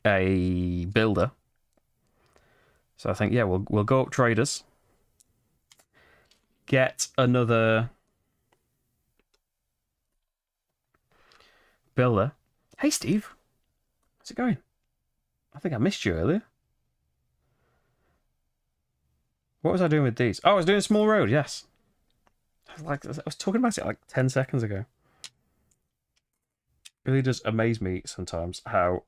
a builder. So I think, yeah, we'll go up traders. Get another builder. Hey, Steve. How's it going? I think I missed you earlier. What was I doing with these? Oh, I was doing a small road, yes. I was talking about it like 10 seconds ago. It really does amaze me sometimes how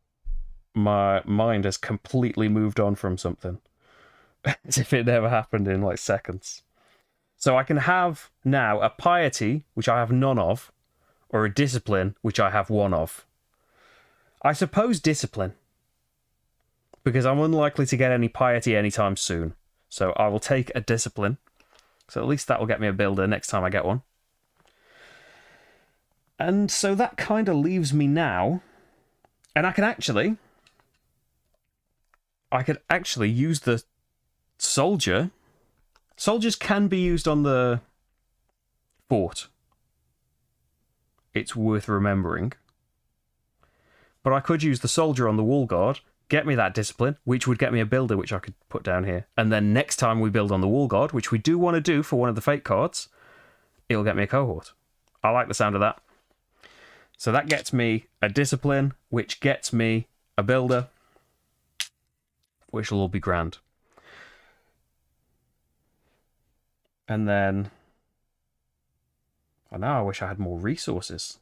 my mind has completely moved on from something. As if it never happened in like seconds. So I can have now a piety, which I have none of, or a discipline, which I have 1 of. I suppose discipline, because I'm unlikely to get any piety anytime soon. So I will take a discipline. So at least that will get me a builder next time I get one. And so that kind of leaves me now. And I could actually use the soldier. Soldiers can be used on the fort. It's worth remembering. But I could use the soldier on the wall guard, get me that discipline, which would get me a builder, which I could put down here. And then next time we build on the wall guard, which we do want to do for one of the fate cards, it'll get me a cohort. I like the sound of that. So that gets me a discipline, which gets me a builder, which will all be grand. And then, oh, now I wish I had more resources.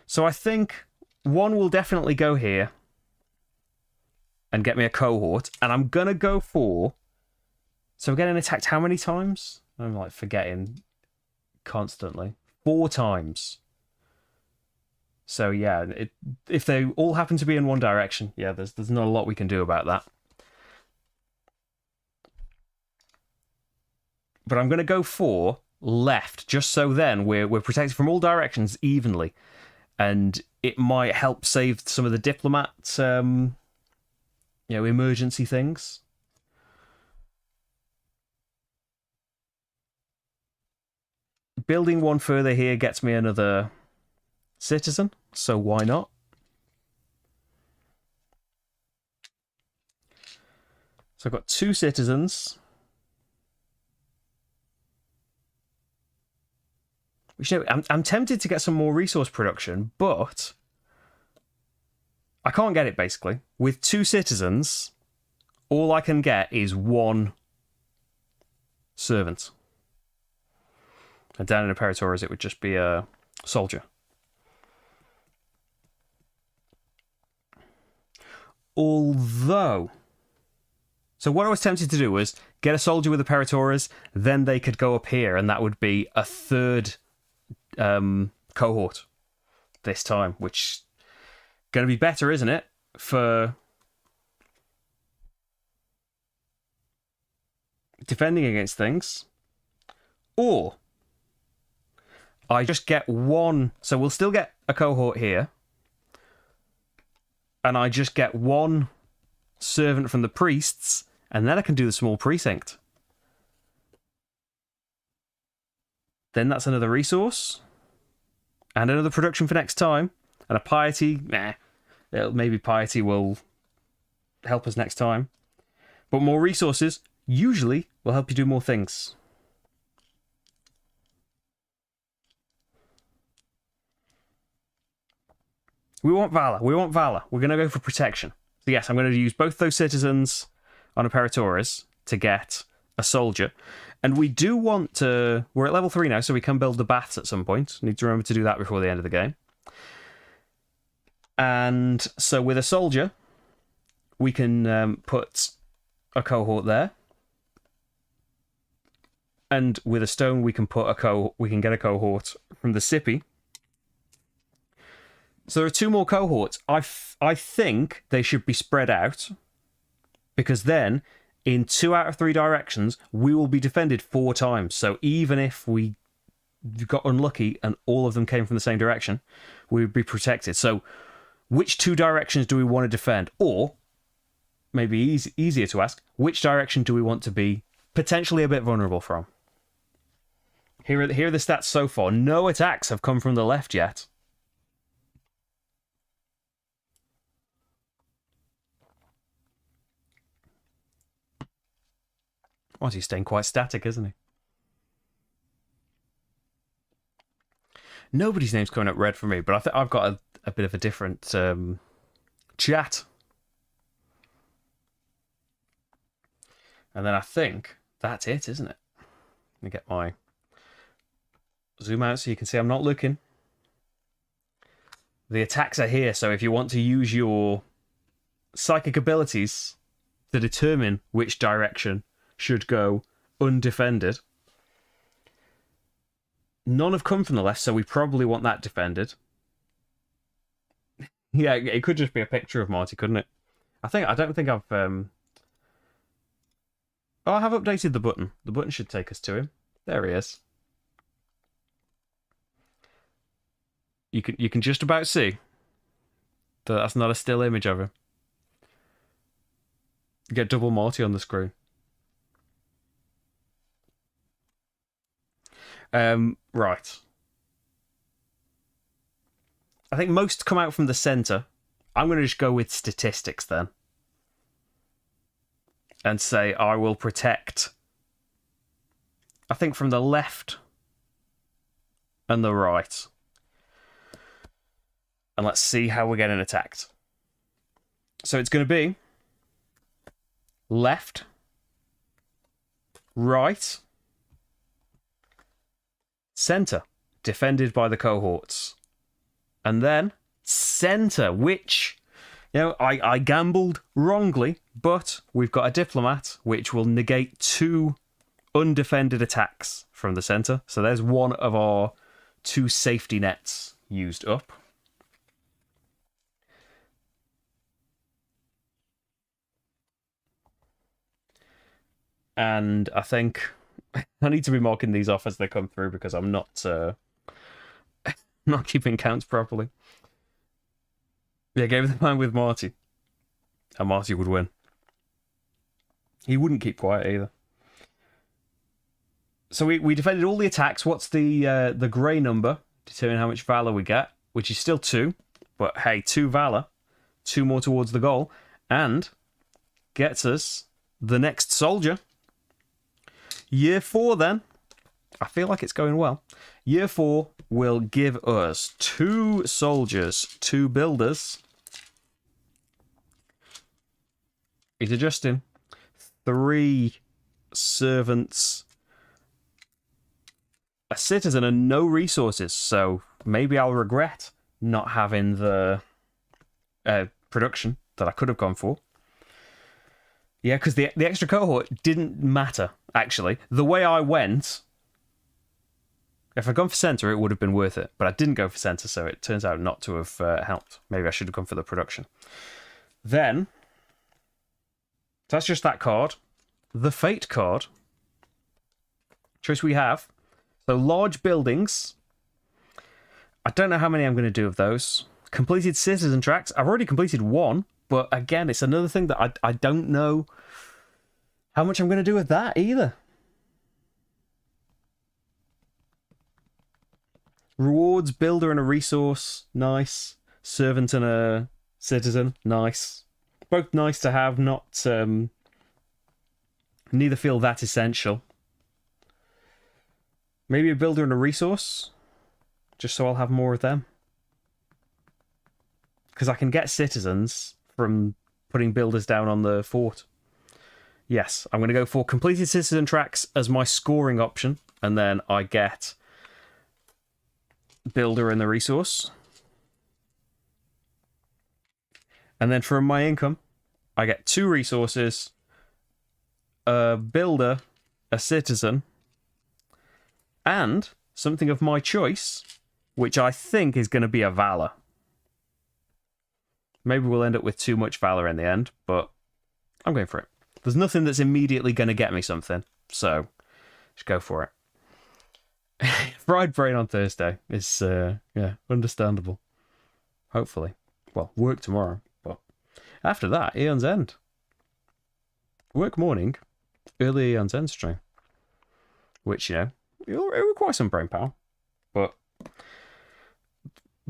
So I think 1 will definitely go here and get me a cohort. And I'm going to go for... So we're getting attacked how many times? I'm like forgetting constantly. 4 times. So yeah, if they all happen to be in one direction, yeah, there's not a lot we can do about that. But I'm going to go for left, just so then we're protected from all directions evenly. And it might help save some of the diplomats, emergency things. Building 1 further here gets me another citizen, so why not? So I've got 2 citizens. I'm tempted to get some more resource production, but I can't get it, basically. With 2 citizens, all I can get is 1 servant. And down in Imperatoris, it would just be a soldier. Although... So what I was tempted to do was get a soldier with Imperatoris, then they could go up here, and that would be a 3rd... cohort this time, which going to be better, isn't it, for defending against things? Or I just get 1, so we'll still get a cohort here, and I just get 1 servant from the priests, and then I can do the small precinct. Then that's another resource. And another production for next time. And a piety. Maybe piety will help us next time. But more resources usually will help you do more things. We want Valor. We want Valor. We're going to go for protection. So yes, I'm going to use both those citizens on Imperatoris to get a soldier. And we do want to... We're at level 3 now, so we can build the baths at some point. Need to remember to do that before the end of the game. And so with a soldier, we can put a cohort there. And with a stone, we can put we can get a cohort from the Sippy. So there are 2 more cohorts. I think they should be spread out, because then in 2 out of 3 directions we will be defended 4 times. So even if we got unlucky and all of them came from the same direction, we would be protected. So which 2 directions do we want to defend? Or maybe easier to ask, which direction do we want to be potentially a bit vulnerable from? Here are the stats so far. No attacks have come from the left yet. Well, he's staying quite static, isn't he? Nobody's name's coming up red for me, but I think I've got a bit of a different chat. And then I think that's it, isn't it? Let me get my zoom out so you can see I'm not looking. The attacks are here, so if you want to use your psychic abilities to determine which direction should go undefended. None have come from the left, so we probably want that defended. Yeah, it could just be a picture of Marty, couldn't it? I don't think I've oh, I have updated the button. The button should take us to him. There he is. You can just about see that that's not a still image of him. You get double Marty on the screen. Right. I think most come out from the center. I'm going to just go with statistics then. And say I will protect, I think, from the left and the right. And let's see how we're getting attacked. So it's going to be left, right, center, defended by the cohorts. And then center, which, you know, I gambled wrongly, but we've got a diplomat, which will negate 2 undefended attacks from the center. So there's one of our 2 safety nets used up. And I think I need to be marking these off as they come through because I'm not not keeping counts properly. Yeah, gave the man with Marty. And Marty would win. He wouldn't keep quiet either. So we defended all the attacks. What's the grey number? Determine how much Valor we get, which is still 2. But hey, 2 Valor, 2 more towards the goal, and gets us the next soldier. Year 4 then. I feel like it's going well. Year 4 will give us 2 soldiers, 2 builders. He's adjusting. 3 servants, a citizen, and no resources. So maybe I'll regret not having the production that I could have gone for. Yeah, because the extra cohort didn't matter, actually. The way I went, if I'd gone for centre, it would have been worth it. But I didn't go for centre, so it turns out not to have helped. Maybe I should have gone for the production. Then, so that's just that card. The Fate card. Choice we have. So large buildings. I don't know how many I'm going to do of those. Completed citizen tracks. I've already completed 1. But again, it's another thing that I don't know how much I'm going to do with that either. Rewards, builder and a resource, nice. Servant and a citizen, nice. Both nice to have, not neither feel that essential. Maybe a builder and a resource, just so I'll have more of them. Because I can get citizens from putting builders down on the fort. Yes, I'm going to go for completed citizen tracks as my scoring option, and then I get builder and the resource. And then from my income, I get 2 resources, a builder, a citizen, and something of my choice, which I think is going to be a Valor. Maybe we'll end up with too much Valor in the end, but I'm going for it. There's nothing that's immediately going to get me something, so just go for it. Fried brain on Thursday is, yeah, understandable. Hopefully. Well, work tomorrow, but after that, Aeon's End. Work morning, early Aeon's End stream. Which, you know, it requires some brain power, but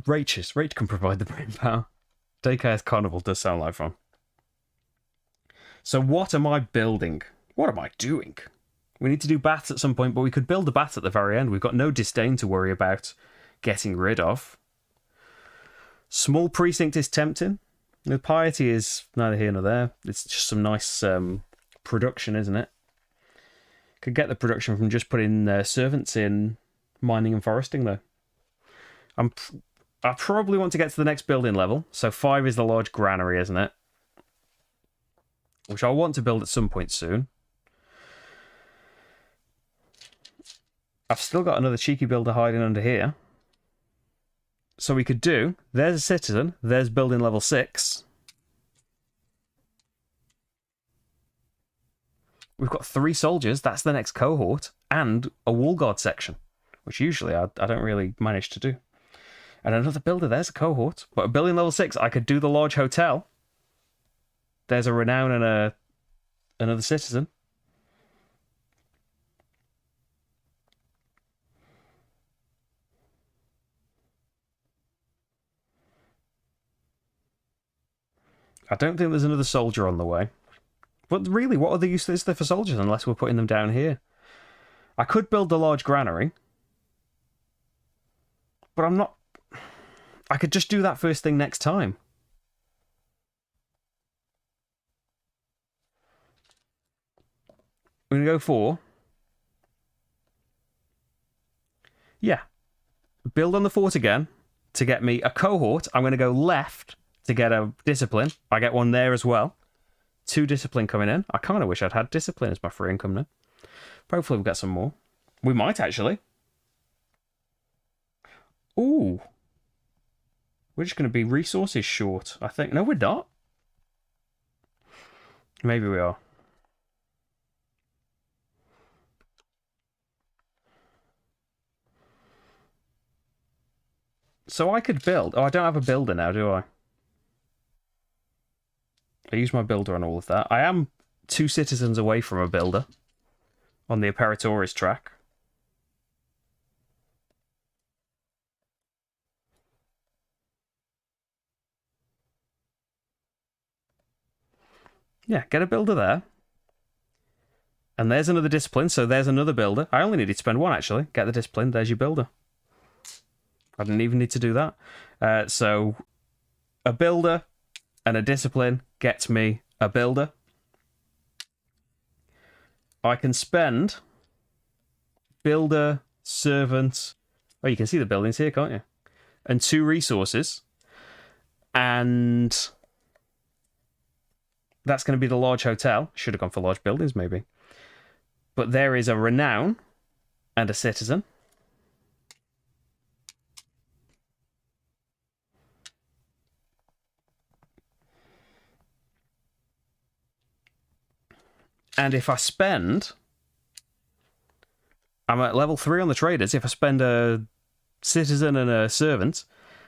Rach can provide the brain power. Daycare's Carnival does sound like fun. So what am I building? What am I doing? We need to do bats at some point, but we could build a bat at the very end. We've got no disdain to worry about getting rid of. Small precinct is tempting. The piety is neither here nor there. It's just some nice production, isn't it? Could get the production from just putting servants in mining and foresting, though. I probably want to get to the next building level. So 5 is the large granary, isn't it? Which I want to build at some point soon. I've still got another cheeky builder hiding under here. So we could do, there's a citizen, there's building level 6. We've got 3 soldiers, that's the next cohort, and a wall guard section, which usually I don't really manage to do. And another builder, there's a cohort. But at building level 6, I could do the large hotel. There's a renown and another citizen. I don't think there's another soldier on the way. But really, what are the use is there for soldiers unless we're putting them down here? I could build the large granary. But I'm not... I could just do that first thing next time. We're going to go for... Yeah. Build on the fort again to get me a cohort. I'm going to go left to get a discipline. I get one there as well. 2 discipline coming in. I kind of wish I'd had discipline as my free income now. But hopefully we'll get some more. We might actually. Ooh. We're just going to be resources short, I think. No, we're not. Maybe we are. So I could build... Oh, I don't have a builder now, do I? I use my builder on all of that. I am 2 citizens away from a builder on the Imperatoris track. Yeah, get a builder there. And there's another discipline, so there's another builder. I only needed to spend 1, actually. Get the discipline, there's your builder. I didn't even need to do that. So, a builder and a discipline gets me a builder. I can spend builder, servant... Oh, you can see the buildings here, can't you? And 2 resources. And... that's going to be the large hotel. Should have gone for large buildings, maybe. But there is a renown and a citizen. And if I spend... I'm at level 3 on the traders. If I spend a citizen and a servant,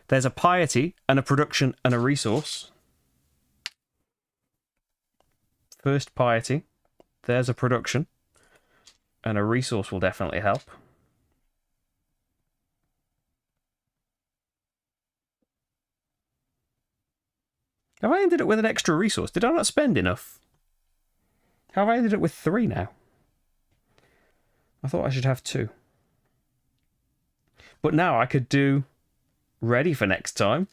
there's a piety and a production and a resource. First piety. There's a production. And a resource will definitely help. Have I ended up with an extra resource? Did I not spend enough? How have I ended up with 3 now? I thought I should have 2. But now I could do ready for next time.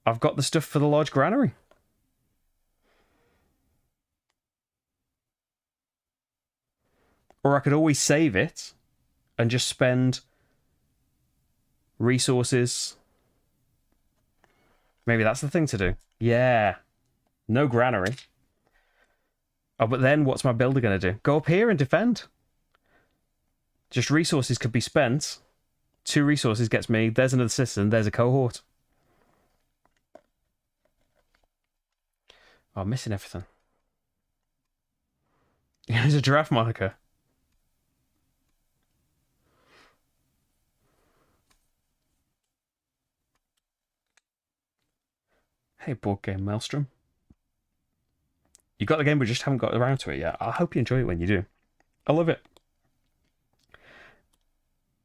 I've got the stuff for the large granary. Or I could always save it and just spend resources. Maybe that's the thing to do. Yeah. No granary. Oh, but then what's my builder going to do? Go up here and defend. Just resources could be spent. 2 resources gets me. There's another citizen. There's a cohort. Oh, I'm missing everything. There's a giraffe moniker. Hey, board game Maelstrom. You got the game, but just haven't got around to it yet. I hope you enjoy it when you do. I love it.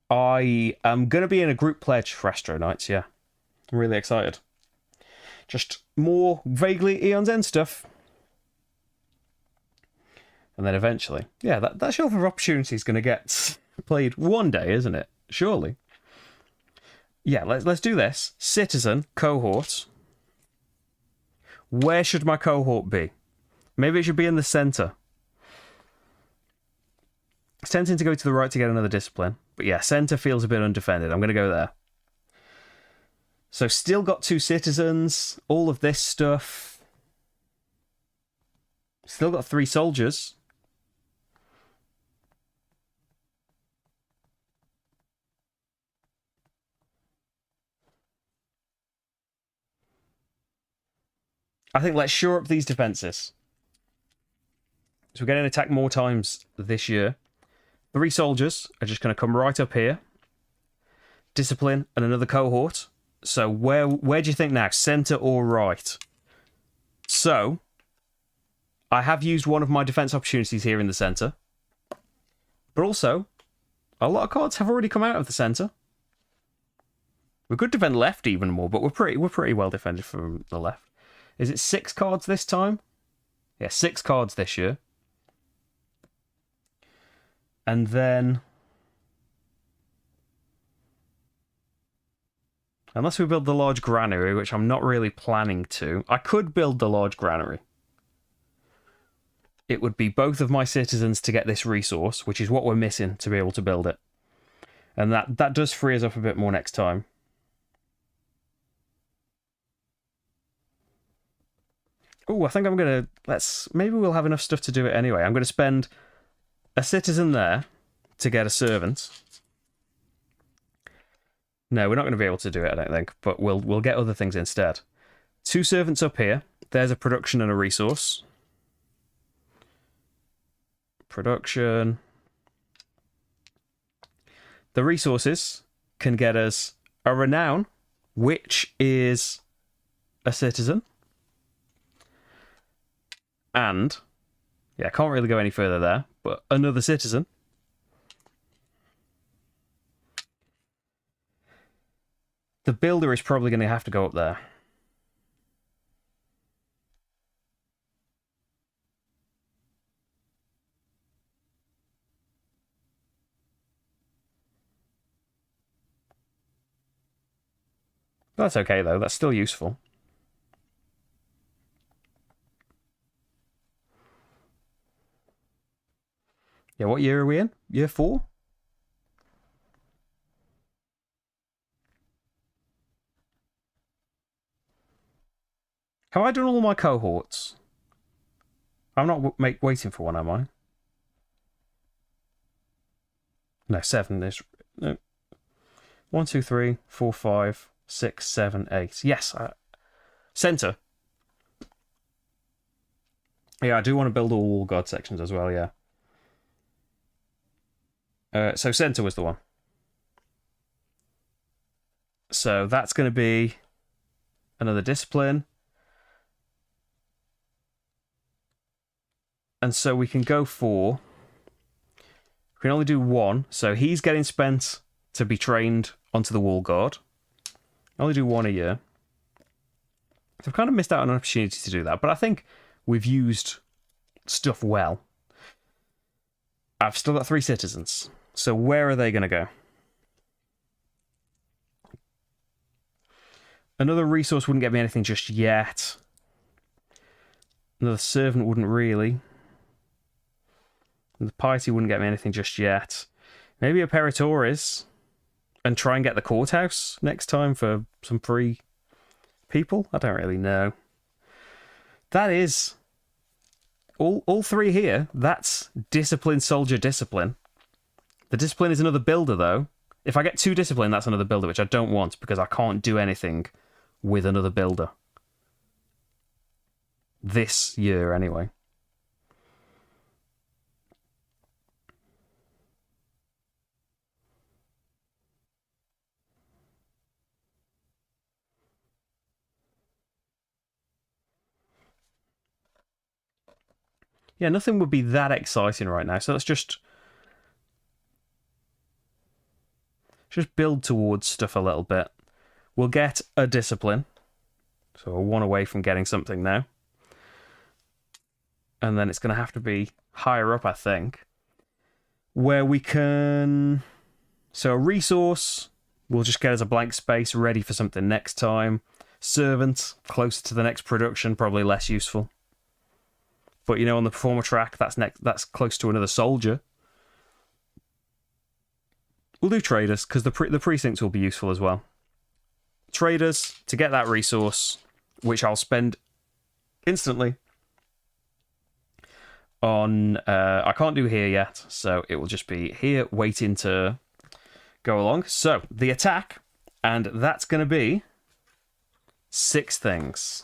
I am going to be in a group pledge for Astro Knights, yeah. I'm really excited. Just more vaguely Eon's End stuff. And then eventually, yeah, that Shelf of Opportunity is going to get played one day, isn't it? Surely. Yeah, let's do this. Citizen, cohort. Where should my cohort be? Maybe it should be in the centre. It's tempting to go to the right to get another discipline. But yeah, centre feels a bit undefended. I'm going to go there. So still got 2 citizens. All of this stuff. Still got 3 soldiers. I think let's shore up these defences. So we're getting attacked more times this year. 3 soldiers are just going to come right up here. Discipline and another cohort. So where do you think now? Centre or right? So I have used one of my defence opportunities here in the centre. But also, a lot of cards have already come out of the centre. We could defend left even more, but we're pretty well defended from the left. Is it 6 cards this time? Yeah, 6 cards this year. And then, unless we build the large granary, which I'm not really planning to, I could build the large granary. It would be both of my citizens to get this resource, which is what we're missing to be able to build it. And that does free us up a bit more next time. Oh, I think I'm going to... Maybe we'll have enough stuff to do it anyway. I'm going to spend a citizen there to get a servant. No, we're not going to be able to do it, I don't think. But we'll get other things instead. 2 servants up here. There's a production and a resource. Production. The resources can get us a renown, which is a citizen. And, yeah, I can't really go any further there, but another citizen. The builder is probably going to have to go up there. That's okay, though. That's still useful. Yeah, what year are we in? Year 4? Have I done all my cohorts? I'm not waiting for one, am I? No, 7 is... No. 1, 2, 3, 4, 5, 6, 7, 8. Yes, centre. Yeah, I do want to build all guard sections as well, yeah. So centre was the one. So that's going to be another discipline. And so we can go for... We can only do 1. So he's getting spent to be trained onto the wall guard. Only do 1 a year. So I've kind of missed out on an opportunity to do that. But I think we've used stuff well. I've still got 3 citizens. So where are they going to go? Another resource wouldn't get me anything just yet. Another servant wouldn't really. The piety wouldn't get me anything just yet. Maybe a Peritores. And try and get the courthouse next time for some free people? I don't really know. That is... All 3 here, that's discipline, soldier, discipline. The discipline is another builder, though. If I get 2 discipline, that's another builder, which I don't want, because I can't do anything with another builder. this year anyway. Yeah, nothing would be that exciting right now. So let's just build towards stuff a little bit. We'll get a discipline. So we're one away from getting something now. And then it's going to have to be higher up, I think. Where we can... So a resource, we'll just get as a blank space ready for something next time. Servant, closer to the next production, probably less useful. But, you know, on the performer track, that's close to another soldier. We'll do traders, because the precincts will be useful as well. Traders, to get that resource, which I'll spend instantly on... I can't do here yet, so it will just be here, waiting to go along. So, the attack, and that's going to be 6 things.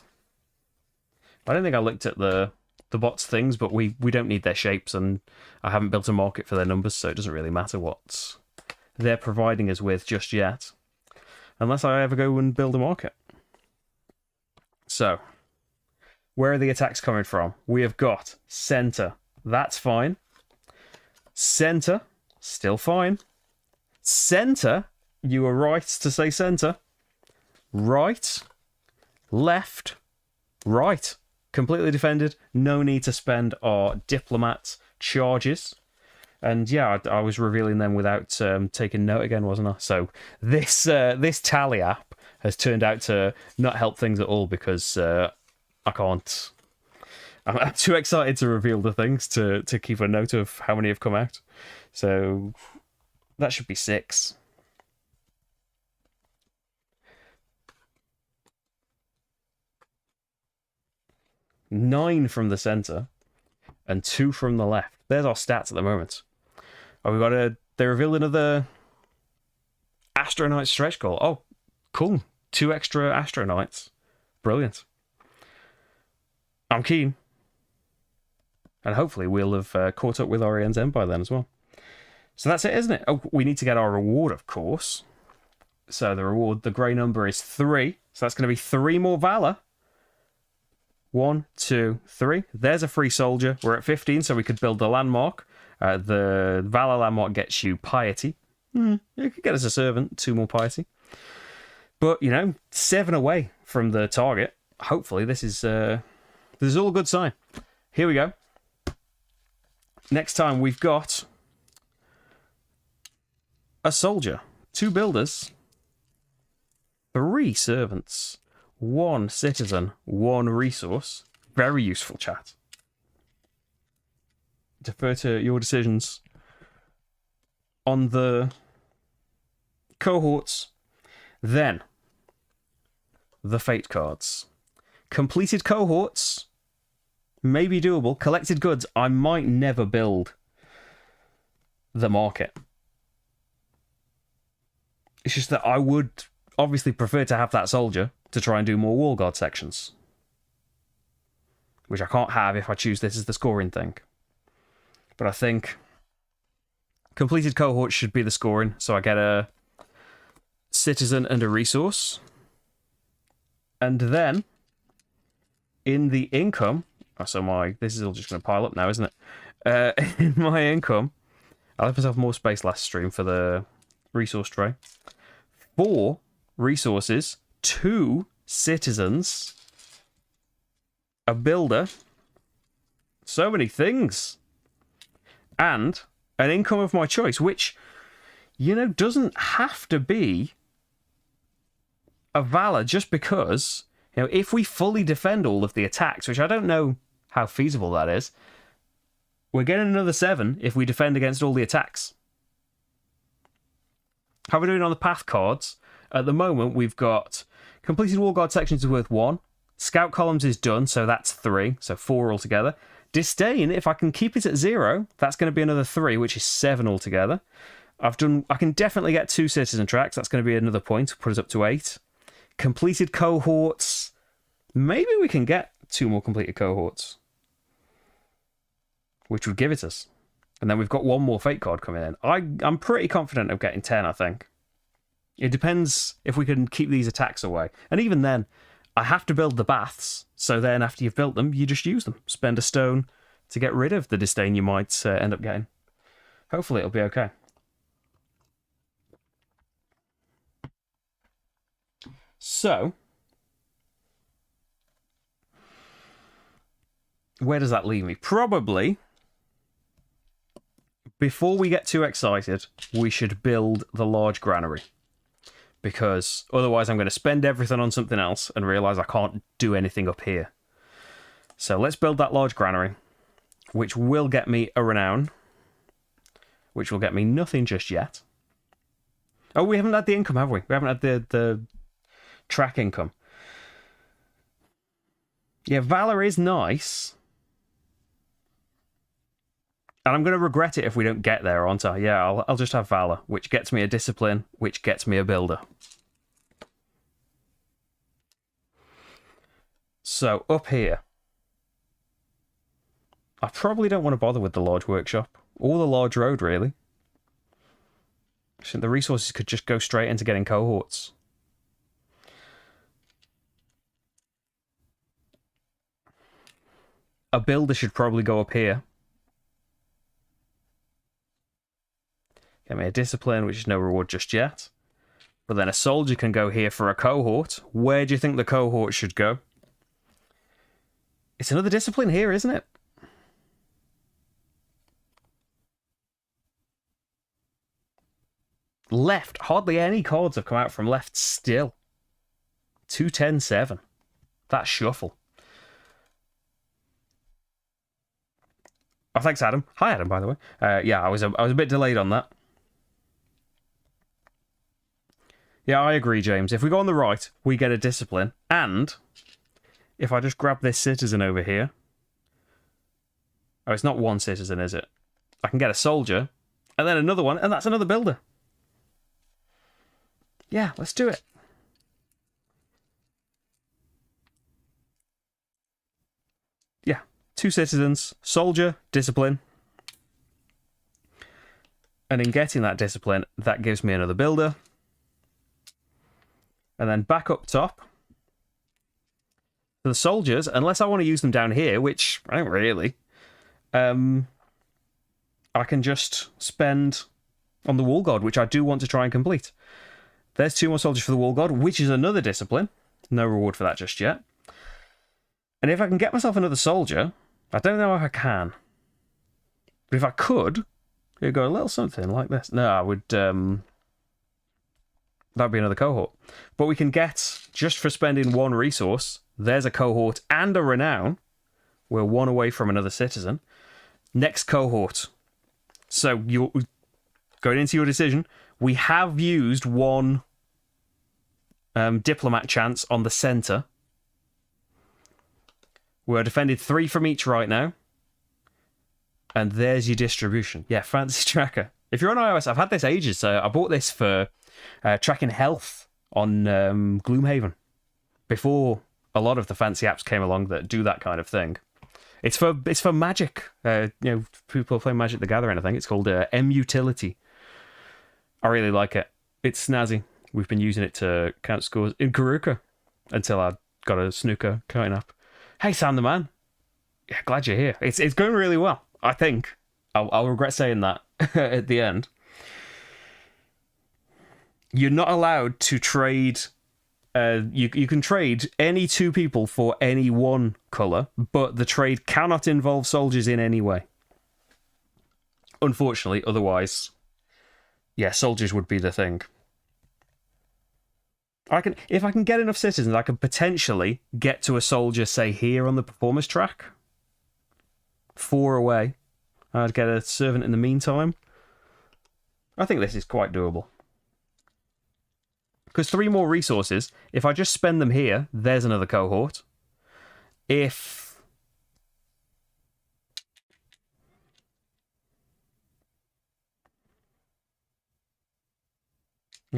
I don't think I looked at the bots' things, but we don't need their shapes, and I haven't built a market for their numbers, so it doesn't really matter what they're providing us with just yet, unless I ever go and build a market. So, where are the attacks coming from? We have got center. That's fine. Center. Still fine. Center. You were right to say center. Right. Left. Right. Completely defended. No need to spend our diplomat charges. And yeah, I was revealing them without taking note again, wasn't I? So this tally app has turned out to not help things at all, because I can't... I'm too excited to reveal the things to keep a note of how many have come out. So that should be 6. Nine from the center and 2 from the left. There's our stats at the moment. Oh, they revealed another Astronite stretch goal. Oh, cool. 2 extra Astronites. Brilliant. I'm keen. And hopefully we'll have caught up with Orien's End by then as well. So that's it, isn't it? Oh, we need to get our reward, of course. So the reward, the grey number is 3. So that's going to be 3 more Valor. 1, 2, 3. There's a free soldier. We're at 15, so we could build the landmark. The Valor landmark gets you piety. You could get us a servant, 2 more piety. But, you know, 7 away from the target. Hopefully this is all a good sign. Here we go. Next time we've got a soldier, 2 builders, 3 servants, 1 citizen, 1 resource. Very useful, chat. Defer to your decisions on the cohorts. Then, the fate cards. Completed cohorts may be doable. Collected goods, I might never build the market. It's just that I would obviously prefer to have that soldier to try and do more wall guard sections, which I can't have if I choose this as the scoring thing. But I think completed cohorts should be the scoring, so I get a citizen and a resource. And then, in the income... Oh, so this is all just going to pile up now, isn't it? In my income, I left myself more space last stream for the resource tray. 4 resources, 2 citizens, a builder, so many things, and an income of my choice, which, you know, doesn't have to be a Valor, just because, you know, if we fully defend all of the attacks, which I don't know how feasible that is, we're getting another 7 if we defend against all the attacks. How are we doing on the path cards? At the moment, we've got completed wall guard sections is worth 1. Scout columns is done, so that's 3. So 4 altogether. Disdain, if I can keep it at 0, that's going to be another 3, which is 7 altogether. I can definitely get 2 citizen tracks. That's going to be another point. Put us up to 8. Completed cohorts. Maybe we can get 2 more completed cohorts, which would give it us. And then we've got 1 more fate card coming in. I'm pretty confident of getting 10, I think. It depends if we can keep these attacks away. And even then, I have to build the baths. So then after you've built them, you just use them. Spend a stone to get rid of the disdain you might end up getting. Hopefully it'll be okay. So, where does that leave me? Probably, before we get too excited, we should build the large granary. Because otherwise I'm going to spend everything on something else and realise I can't do anything up here. So let's build that large granary, which will get me a renown, which will get me nothing just yet. Oh, we haven't had the income, have we? We haven't had the track income. Yeah, Valor is nice. And I'm going to regret it if we don't get there, aren't I? Yeah, I'll just have Valor, which gets me a discipline, which gets me a builder. So, up here. I probably don't want to bother with the large workshop. Or the large road, really. I think the resources could just go straight into getting cohorts. A builder should probably go up here. Get me a discipline, which is no reward just yet. But then a soldier can go here for a cohort. Where do you think the cohort should go? It's another discipline here, isn't it? Left. Hardly any cards have come out from left still. 2-10-7. That's shuffle. Oh, thanks, Adam. Hi, Adam, by the way. Yeah, I was a bit delayed on that. Yeah, I agree, James. If we go on the right, we get a discipline. And if I just grab this citizen over here... Oh, it's not 1 citizen, is it? I can get a soldier, and then another one, and that's another builder. Yeah, let's do it. Yeah, 2 citizens, soldier, discipline. And in getting that discipline, that gives me another builder. And then back up top, for the soldiers, unless I want to use them down here, which I don't really, I can just spend on the wall guard, which I do want to try and complete. There's 2 more soldiers for the wall guard, which is another discipline. No reward for that just yet. And if I can get myself another soldier, I don't know if I can. But if I could, it'd go a little something like this. No, I would... That'd be another cohort. But we can get, just for spending 1 resource, there's a cohort and a renown. We're 1 away from another citizen. Next cohort. So, you're going into your decision. We have used 1 diplomat chance on the centre. We're defended 3 from each right now. And there's your distribution. Yeah, fancy tracker. If you're on iOS, I've had this ages, so I bought this for tracking health on Gloomhaven before a lot of the fancy apps came along that do that kind of thing. It's for Magic. People play Magic the Gathering. I think it's called M-Utility. I really like it. It's snazzy. We've been using it to count scores in Karuka until I got a snooker counting app. Hey, Sam the Man. Yeah, glad you're here. It's going really well. I think. I'll regret saying that at the end. You're not allowed to trade... You can trade any 2 people for any 1 colour, but the trade cannot involve soldiers in any way. Unfortunately, otherwise... Yeah, soldiers would be the thing. If I can get enough citizens, I can potentially get to a soldier, say, here on the performance track. 4 away. I'd get a servant in the meantime. I think this is quite doable. Because 3 more resources, if I just spend them here, there's another cohort. If...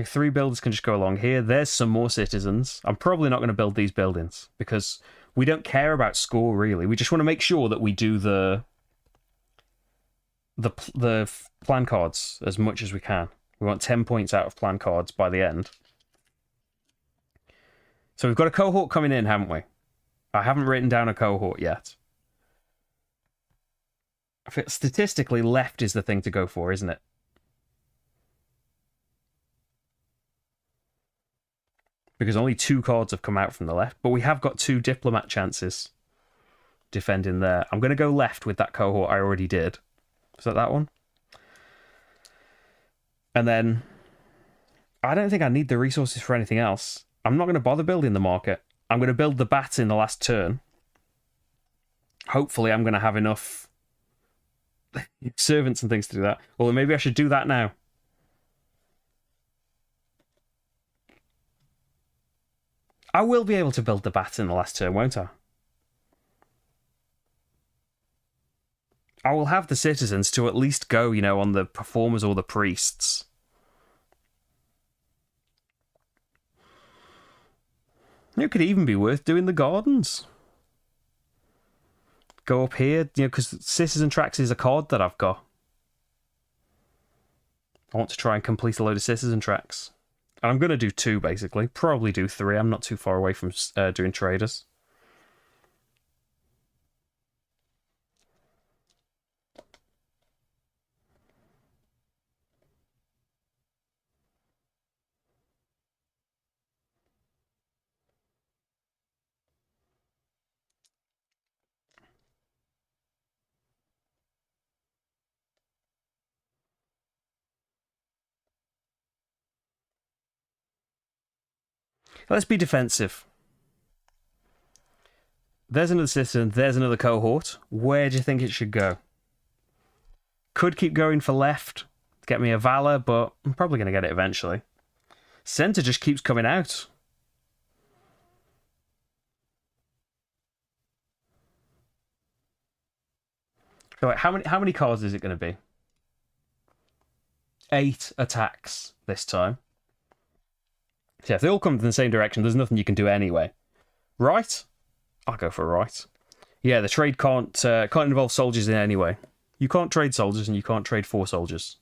3 builders can just go along here. There's some more citizens. I'm probably not going to build these buildings, because We don't care about score, really. We just want to make sure that we do the plan cards as much as we can. We want 10 points out of plan cards by the end. So we've got a cohort coming in, haven't we? I haven't written down a cohort yet. Statistically, left is the thing to go for, isn't it? Because only 2 cards have come out from the left, but we have got 2 diplomat chances defending there. I'm going to go left with that cohort I already did. Is that one? And then I don't think I need the resources for anything else. I'm not going to bother building the market. I'm going to build the bats in the last turn. Hopefully I'm going to have enough servants and things to do that. Although maybe I should do that now. I will be able to build the bats in the last turn, won't I? I will have the citizens to at least go, you know, on the performers or the priests. It could even be worth doing the gardens. Go up here, you know, because Citizen Tracks is a card that I've got. I want to try and complete a load of Citizen Tracks. And I'm going to do 2, basically. Probably do 3. I'm not too far away from doing traders. Let's be defensive. There's another citizen. There's another cohort. Where do you think it should go? Could keep going for left to get me a Valor, but I'm probably going to get it eventually. Center just keeps coming out. So wait, how many cards is it going to be? 8 attacks this time. So yeah, if they all come in the same direction, there's nothing you can do anyway. Right? I'll go for right. Yeah, the trade can't involve soldiers in any way. You can't trade soldiers and you can't trade 4 soldiers.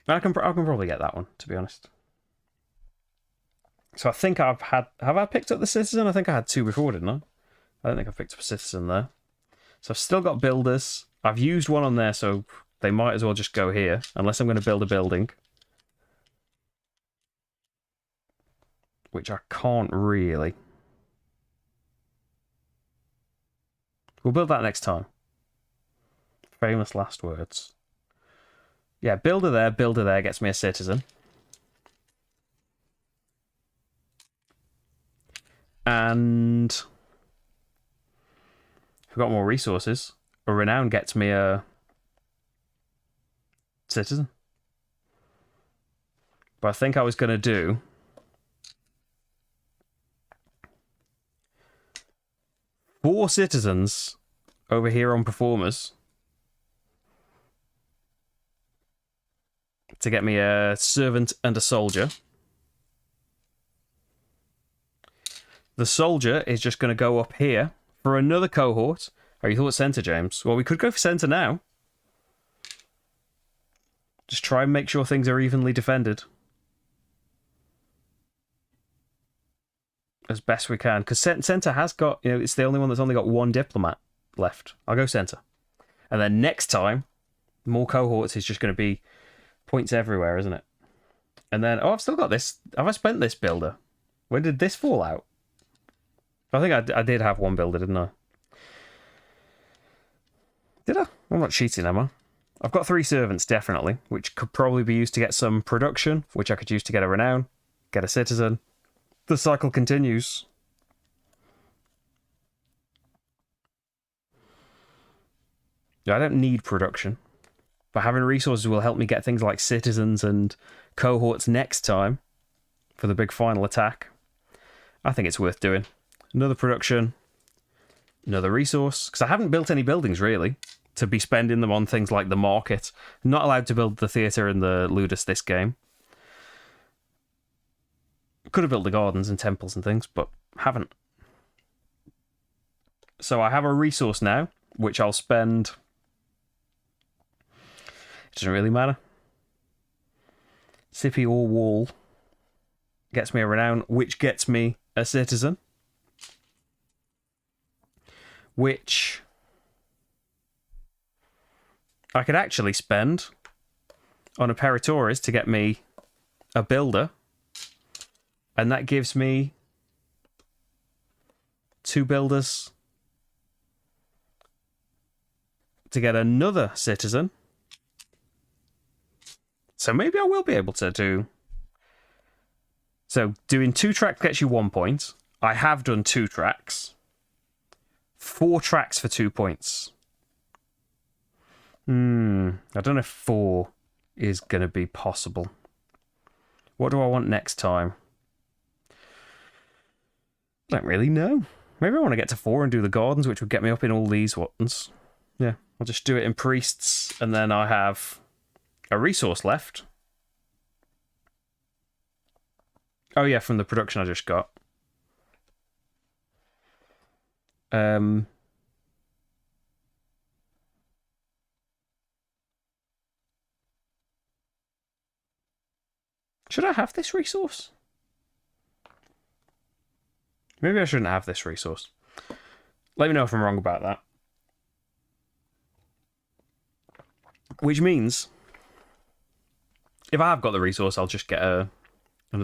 I can probably get that one, to be honest. So I think have I picked up the citizen? I think I had 2 before, didn't I? I don't think I've picked up a citizen there. So I've still got builders. I've used one on there, so they might as well just go here, unless I'm going to build a building. Which I can't really. We'll build that next time. Famous last words. Yeah, builder there gets me a citizen. And if we've got more resources, a renown gets me a citizen. But I think I was going to do 4 citizens over here on performers to get me a servant and a soldier. The soldier is just going to go up here for another cohort. Oh, you thought center, James? Well, we could go for center now. Just try and make sure things are evenly defended. As best we can. Because center has got, you know, it's the only one that's only got 1 diplomat left. I'll go center. And then next time, more cohorts is just going to be points everywhere, isn't it? And then, oh, I've still got this. Have I spent this builder? When did this fall out? I think I did have 1 builder, didn't I? Did I? I'm not cheating, am I? I've got 3 servants, definitely, which could probably be used to get some production, which I could use to get a renown, get a citizen. The cycle continues. Yeah, I don't need production, but having resources will help me get things like citizens and cohorts next time for the big final attack. I think it's worth doing. Another production, another resource, because I haven't built any buildings, really, to be spending them on things like the market. I'm not allowed to build the theatre and the ludus this game. Could have built the gardens and temples and things, but haven't. So I have a resource now, which I'll spend... It doesn't really matter. City or wall gets me a renown, which gets me a citizen. Which I could actually spend on a Peritoris to get me a builder. And that gives me 2 builders to get another citizen. So maybe I will be able to do... So doing 2 tracks gets you 1 point. I have done 2 tracks. 4 tracks for 2 points. I don't know if 4 is going to be possible. What do I want next time? I don't really know. Maybe I want to get to 4 and do the gardens, which would get me up in all these ones. Yeah, I'll just do it in priests, and then I have a resource left. Oh yeah, from the production I just got. Should I have this resource? Maybe I shouldn't have this resource. Let me know if I'm wrong about that. Which means, if I have got the resource, I'll just get another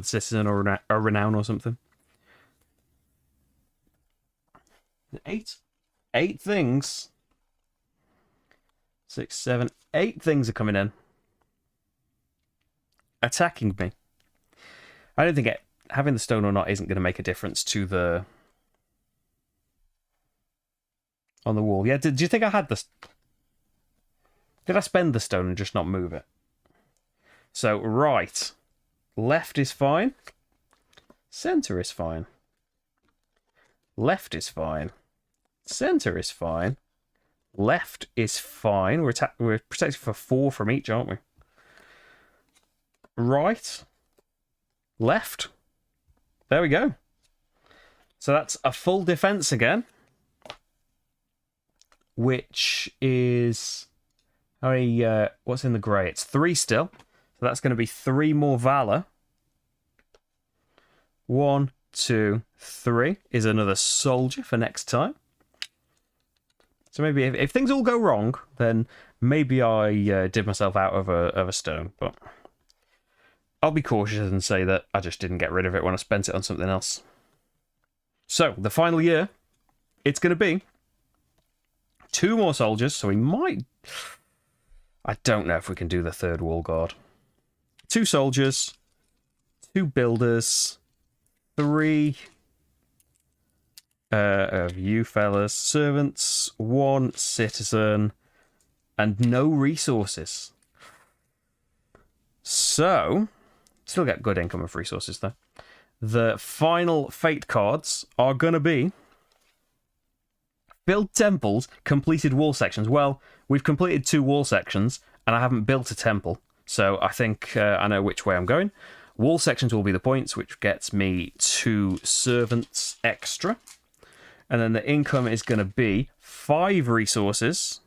citizen or a renown or something. 8 things. 6, 7, 8 things are coming in. Attacking me. I don't think having the stone or not isn't going to make a difference to the... on the wall. Yeah, do you think I had this? Did I spend the stone and just not move it? So, right. Left is fine. Center is fine. Left is fine. Center is fine. Left is fine. We're protected for 4 from each, aren't we? Right. Left. There we go. So that's a full defense again. Which is... what's in the grey? It's 3 still. So that's going to be 3 more Valor. 1, 2, 3 is another soldier for next time. So maybe if things all go wrong, then maybe I did myself out of a stone. But I'll be cautious and say that I just didn't get rid of it when I spent it on something else. So the final year, it's going to be 2 more soldiers. So we might... I don't know if we can do the 3rd wall guard. 2 soldiers, 2 builders, 3 of you fellas, servants, 1 citizen, and no resources. So, still get good income of resources though. The final fate cards are going to be build temples, completed wall sections. Well, we've completed 2 wall sections, and I haven't built a temple. So I think I know which way I'm going. Wall sections will be the points, which gets me 2 servants extra. And then the income is going to be 5 resources,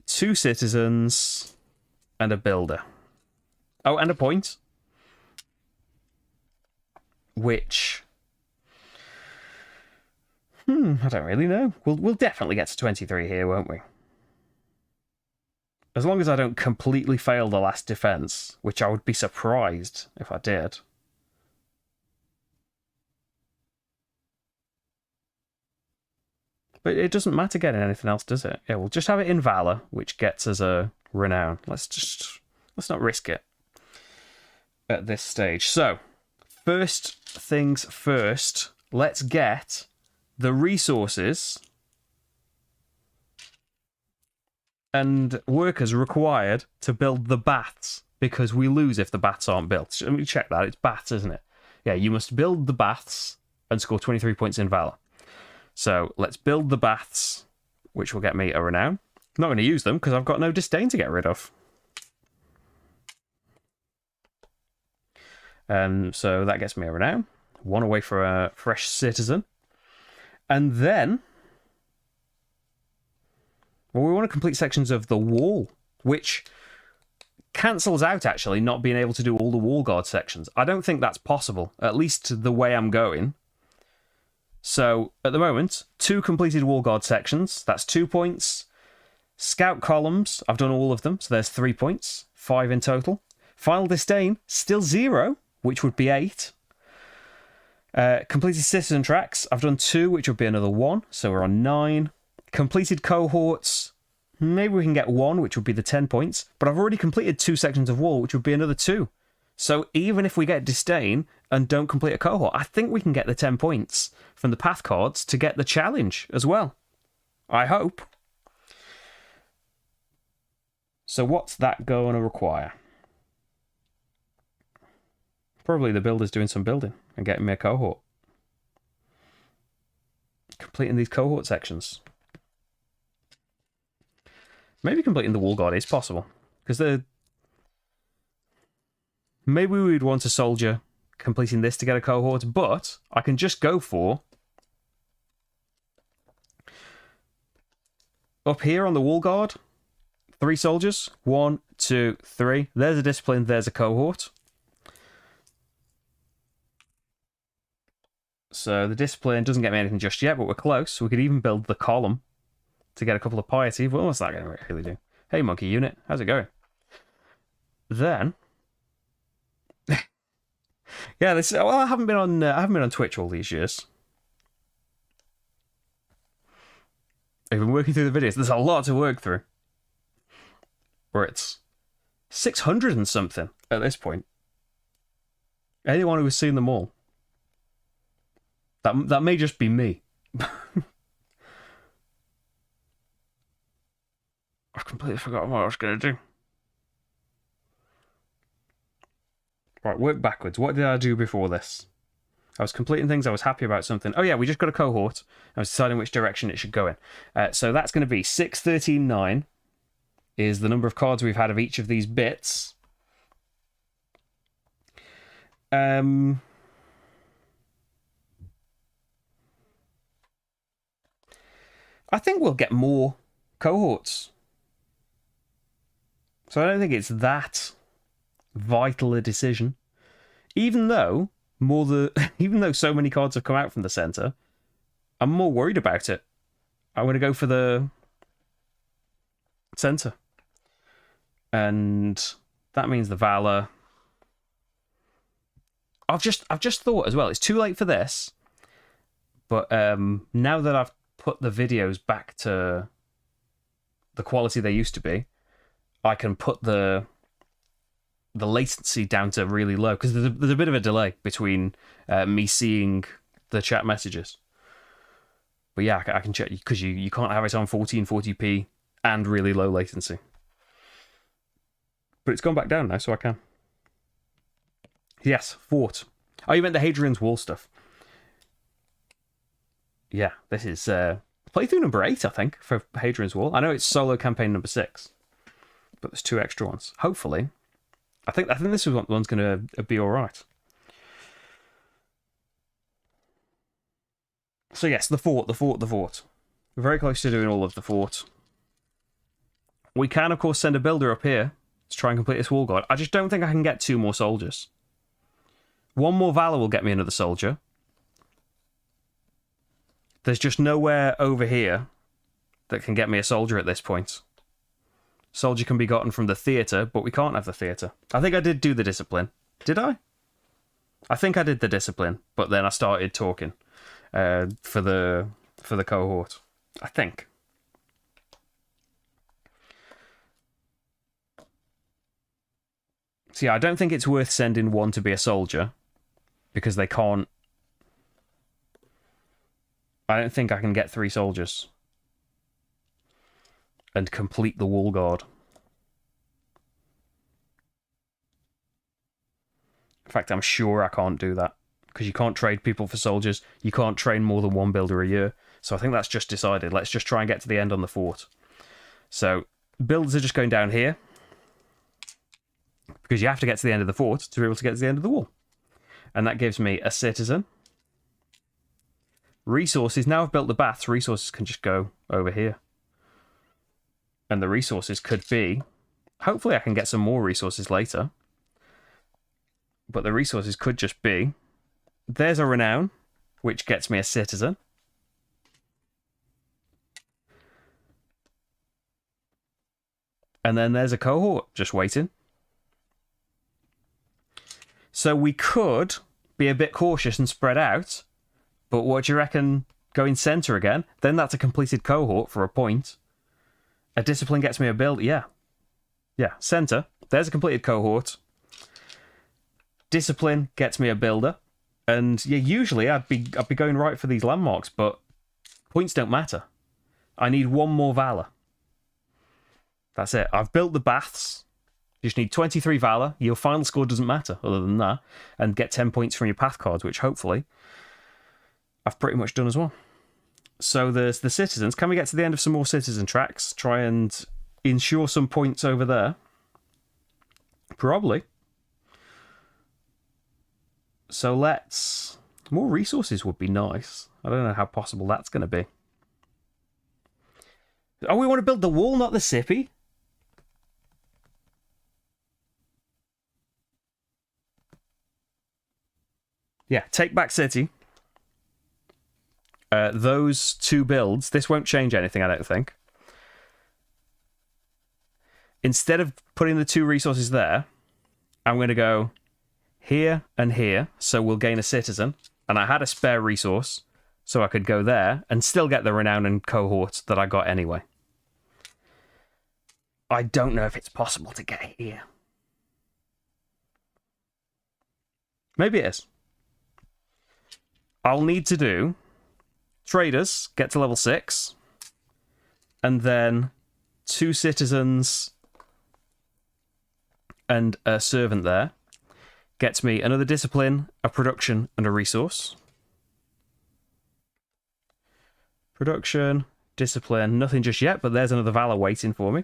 2 citizens, and a builder. Oh, and a point. Which... I don't really know. We'll definitely get to 23 here, won't we? As long as I don't completely fail the last defense, which I would be surprised if I did. But it doesn't matter getting anything else, does it? Yeah, we'll just have it in Valor, which gets us a renown. Let's not risk it at this stage. So, first things first, let's get the resources and workers required to build the baths, because we lose if the baths aren't built. Let me check that. It's baths, isn't it? Yeah, you must build the baths and score 23 points in Valor. So let's build the baths, which will get me a renown. I'm not going to use them because I've got no disdain to get rid of. So that gets me a renown. 1 away for a fresh citizen. And then... well, we want to complete sections of the wall, which cancels out, actually, not being able to do all the wall guard sections. I don't think that's possible, at least the way I'm going. So, at the moment, 2 completed wall guard sections. That's 2 points. Scout columns, I've done all of them, so there's 3 points. 5 in total. Final disdain, still 0, which would be 8. Completed citizen tracks, I've done 2, which would be another 1, so we're on 9. Completed cohorts, maybe we can get 1, which would be the 10 points, but I've already completed 2 sections of wall, which would be another 2. So even if we get disdain and don't complete a cohort, I think we can get the 10 points from the path cards to get the challenge as well. I hope. So what's that going to require? Probably the builder's doing some building and getting me a cohort. Completing these cohort sections. Maybe completing the wall guard is possible. Because maybe we'd want a soldier completing this to get a cohort, but I can just go for... up here on the wall guard, 3 soldiers. 1, 2, 3. There's a discipline, there's a cohort. So the discipline doesn't get me anything just yet, but we're close. We could even build the column to get a couple of piety. But what's that going to really do? Hey, monkey unit, how's it going? Then, yeah, this. Well, I haven't been on Twitch all these years. I've been working through the videos. There's a lot to work through. Where it's 600 and something at this point. Anyone who has seen them all. That may just be me. I've completely forgotten what I was going to do. Right, work backwards. What did I do before this? I was completing things. I was happy about something. Oh yeah, we just got a cohort. I was deciding which direction it should go in. So that's going to be 6, 13, 9 is the number of cards we've had of each of these bits. I think we'll get more cohorts. So I don't think it's that vital a decision. Even though so many cards have come out from the center, I'm more worried about it. I'm going to go for the center. And that means the Valor. I've just thought as well, it's too late for this. But now that I've put the videos back to the quality they used to be, I can put the latency down to really low, because there's a bit of a delay between me seeing the chat messages. But yeah, I can check, because you can't have it on 1440p and really low latency. But it's gone back down now, so I can. Yes, fort. Oh, you meant the Hadrian's Wall stuff. Yeah, this is playthrough number 8, I think, for Hadrian's Wall. I know it's solo campaign number 6, but there's 2 extra ones. Hopefully, I think this one's going to be all right. So yes, the fort. We're very close to doing all of the fort. We can, of course, send a builder up here to try and complete this wall guard. I just don't think I can get 2 more soldiers. 1 more Valor will get me another soldier. There's just nowhere over here that can get me a soldier at this point. Soldier can be gotten from the theatre, but we can't have the theatre. I think I did do the discipline. Did I? I think I did the discipline, but then I started talking for the cohort. I think. So yeah, I don't think it's worth sending 1 to be a soldier, because they can't... I don't think I can get 3 soldiers and complete the wall guard. In fact, I'm sure I can't do that, because you can't trade people for soldiers. You can't train more than 1 builder a year. So I think that's just decided. Let's just try and get to the end on the fort. So builders are just going down here, because you have to get to the end of the fort to be able to get to the end of the wall. And that gives me a citizen. Resources. Now I've built the baths, resources can just go over here. And the resources could be... Hopefully I can get some more resources later. But the resources could just be... There's a renown, which gets me a citizen. And then there's a cohort just waiting. So we could be a bit cautious and spread out. But what do you reckon going center again? Then that's a completed cohort for a point. A discipline gets me a build. Yeah. Yeah, center. There's a completed cohort. Discipline gets me a builder. And yeah, usually I'd be going right for these landmarks, but points don't matter. I need one more Valor. That's it. I've built the baths. You just need 23 Valor. Your final score doesn't matter other than that. And get 10 points from your path cards, which hopefully I've pretty much done as well. So there's the citizens. Can we get to the end of some more citizen tracks? Try and ensure some points over there. Probably. So let's... More resources would be nice. I don't know how possible that's going to be. Oh, we want to build the wall, not the sippy? Yeah, take back city. Those two builds, this won't change anything, I don't think. Instead of putting the two resources there, I'm going to go here and here, so we'll gain a citizen. And I had a spare resource, so I could go there and still get the renown and cohort that I got anyway. I don't know if it's possible to get here. Maybe it is. I'll need to do traders, get to level 6, and then 2 citizens and a servant there. Gets me another discipline, a production, and a resource. Production, discipline, nothing just yet, but there's another Valor waiting for me.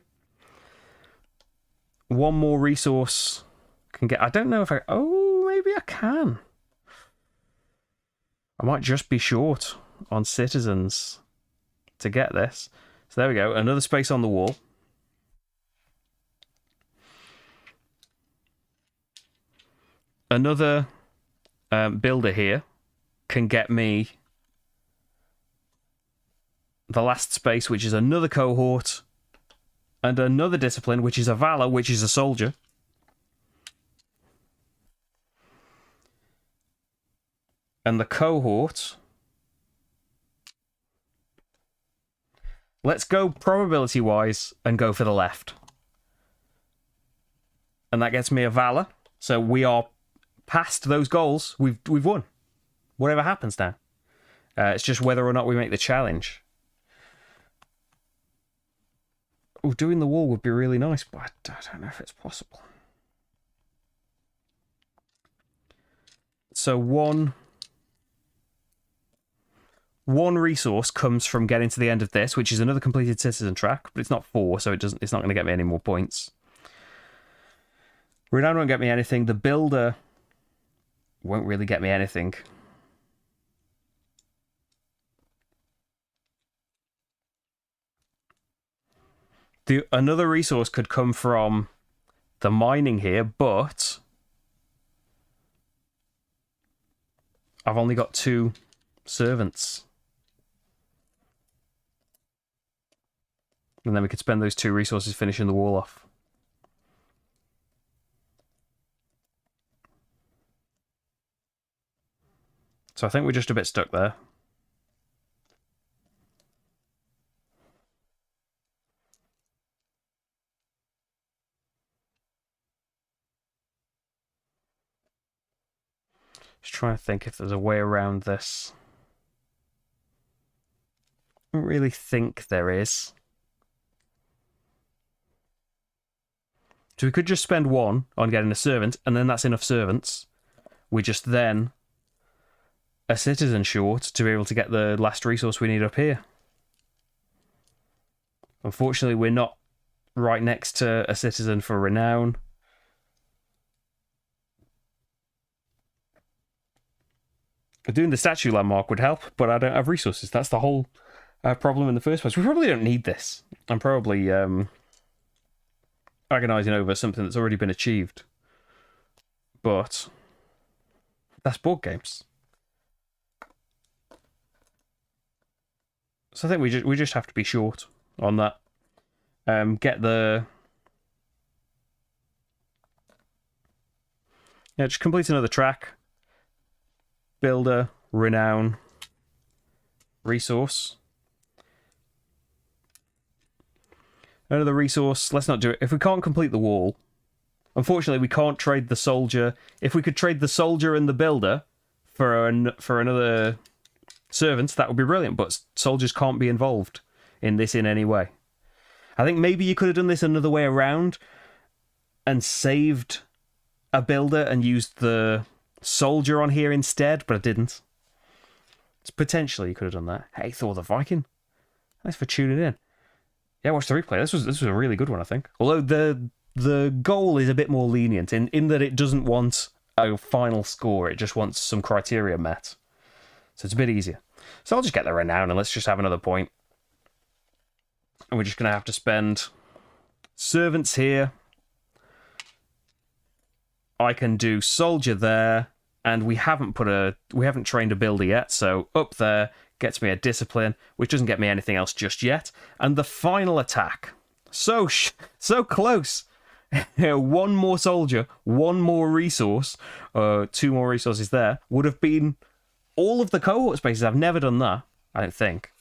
One more resource can get... I don't know if I... Oh, maybe I can. I might just be short on citizens to get this. So there we go. Another space on the wall. Another builder here can get me the last space, which is another cohort, and another discipline, which is a Valor, which is a soldier. And the cohort... Let's go probability-wise and go for the left. And that gets me a Valor. So we are past those goals. We've won. Whatever happens now. It's just whether or not we make the challenge. Oh, doing the wall would be really nice, but I don't know if it's possible. So one resource comes from getting to the end of this, which is another completed citizen track, but it's not 4, so it's not going to get me any more points. Renown won't get me anything. The builder won't really get me anything. Another resource could come from the mining here, but I've only got 2 servants. And then we could spend those 2 resources finishing the wall off. So I think we're just a bit stuck there. Just trying to think if there's a way around this. I don't really think there is. So we could just spend 1 on getting a servant, and then that's enough servants. We just then a citizen short to be able to get the last resource we need up here. Unfortunately, we're not right next to a citizen for renown. Doing the statue landmark would help, but I don't have resources. That's the whole problem in the first place. We probably don't need this. I'm probably agonizing over something that's already been achieved. But that's board games. So I think we just have to be short on that. Get the... Yeah, just complete another track. Builder, renown, resource. Another resource. Let's not do it. If we can't complete the wall, unfortunately, we can't trade the soldier. If we could trade the soldier and the builder for another servant, that would be brilliant. But soldiers can't be involved in this in any way. I think maybe you could have done this another way around and saved a builder and used the soldier on here instead, but I didn't. So potentially you could have done that. Hey, Thor the Viking. Thanks for tuning in. Yeah, watch the replay. This was a really good one, I think. Although the goal is a bit more lenient in that it doesn't want a final score. It just wants some criteria met. So it's a bit easier. So I'll just get the renown and let's just have another point. And we're just going to have to spend servants here. I can do soldier there, and we haven't trained a builder yet, so up there gets me a discipline, which doesn't get me anything else just yet. And the final attack, so close. One more soldier, one more resource, 2 more resources there would have been all of the cohort spaces. I've never done that, I don't think.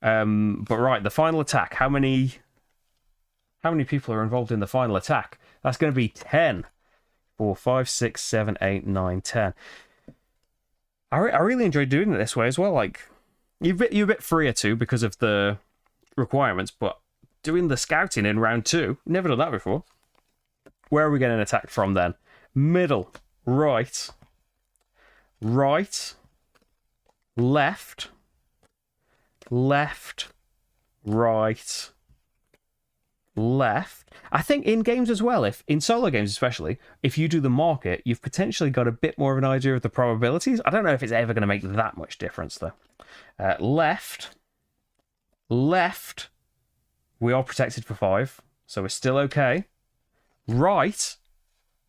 But right, the final attack. How many people are involved in the final attack? That's going to be 10. 4, 5, 6, 7, 8, 9, 10. I really enjoyed doing it this way as well. Like, you're a bit freer too because of the requirements, but doing the scouting in round 2, never done that before. Where are we getting attacked from then? Middle, right, left, right, left. I think in games as well, if in solo games especially, if you do the market, you've potentially got a bit more of an idea of the probabilities. I don't know if it's ever going to make that much difference though. Left, we are protected for 5, so we're still okay. Right,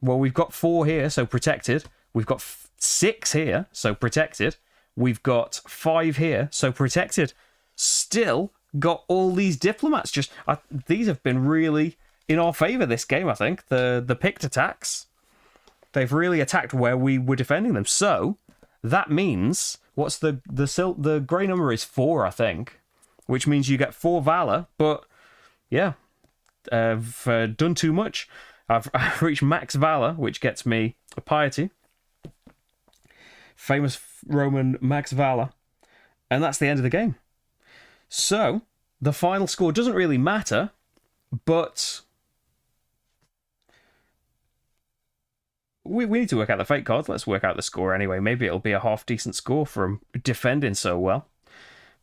well, we've got 4 here, so protected. We've got 6 here, so protected. We've got 5 here, so protected. Still got all these diplomats. These have been really in our favor this game, I think. The picked attacks, they've really attacked where we were defending them. So that means what's the grey number is 4, I think, which means you get 4 valor. But yeah, I've done too much. I've reached max valor, which gets me a piety, famous Roman max valor, and that's the end of the game. So the final score doesn't really matter, but we need to work out the fate cards. Let's work out the score anyway. Maybe it'll be a half-decent score from defending so well.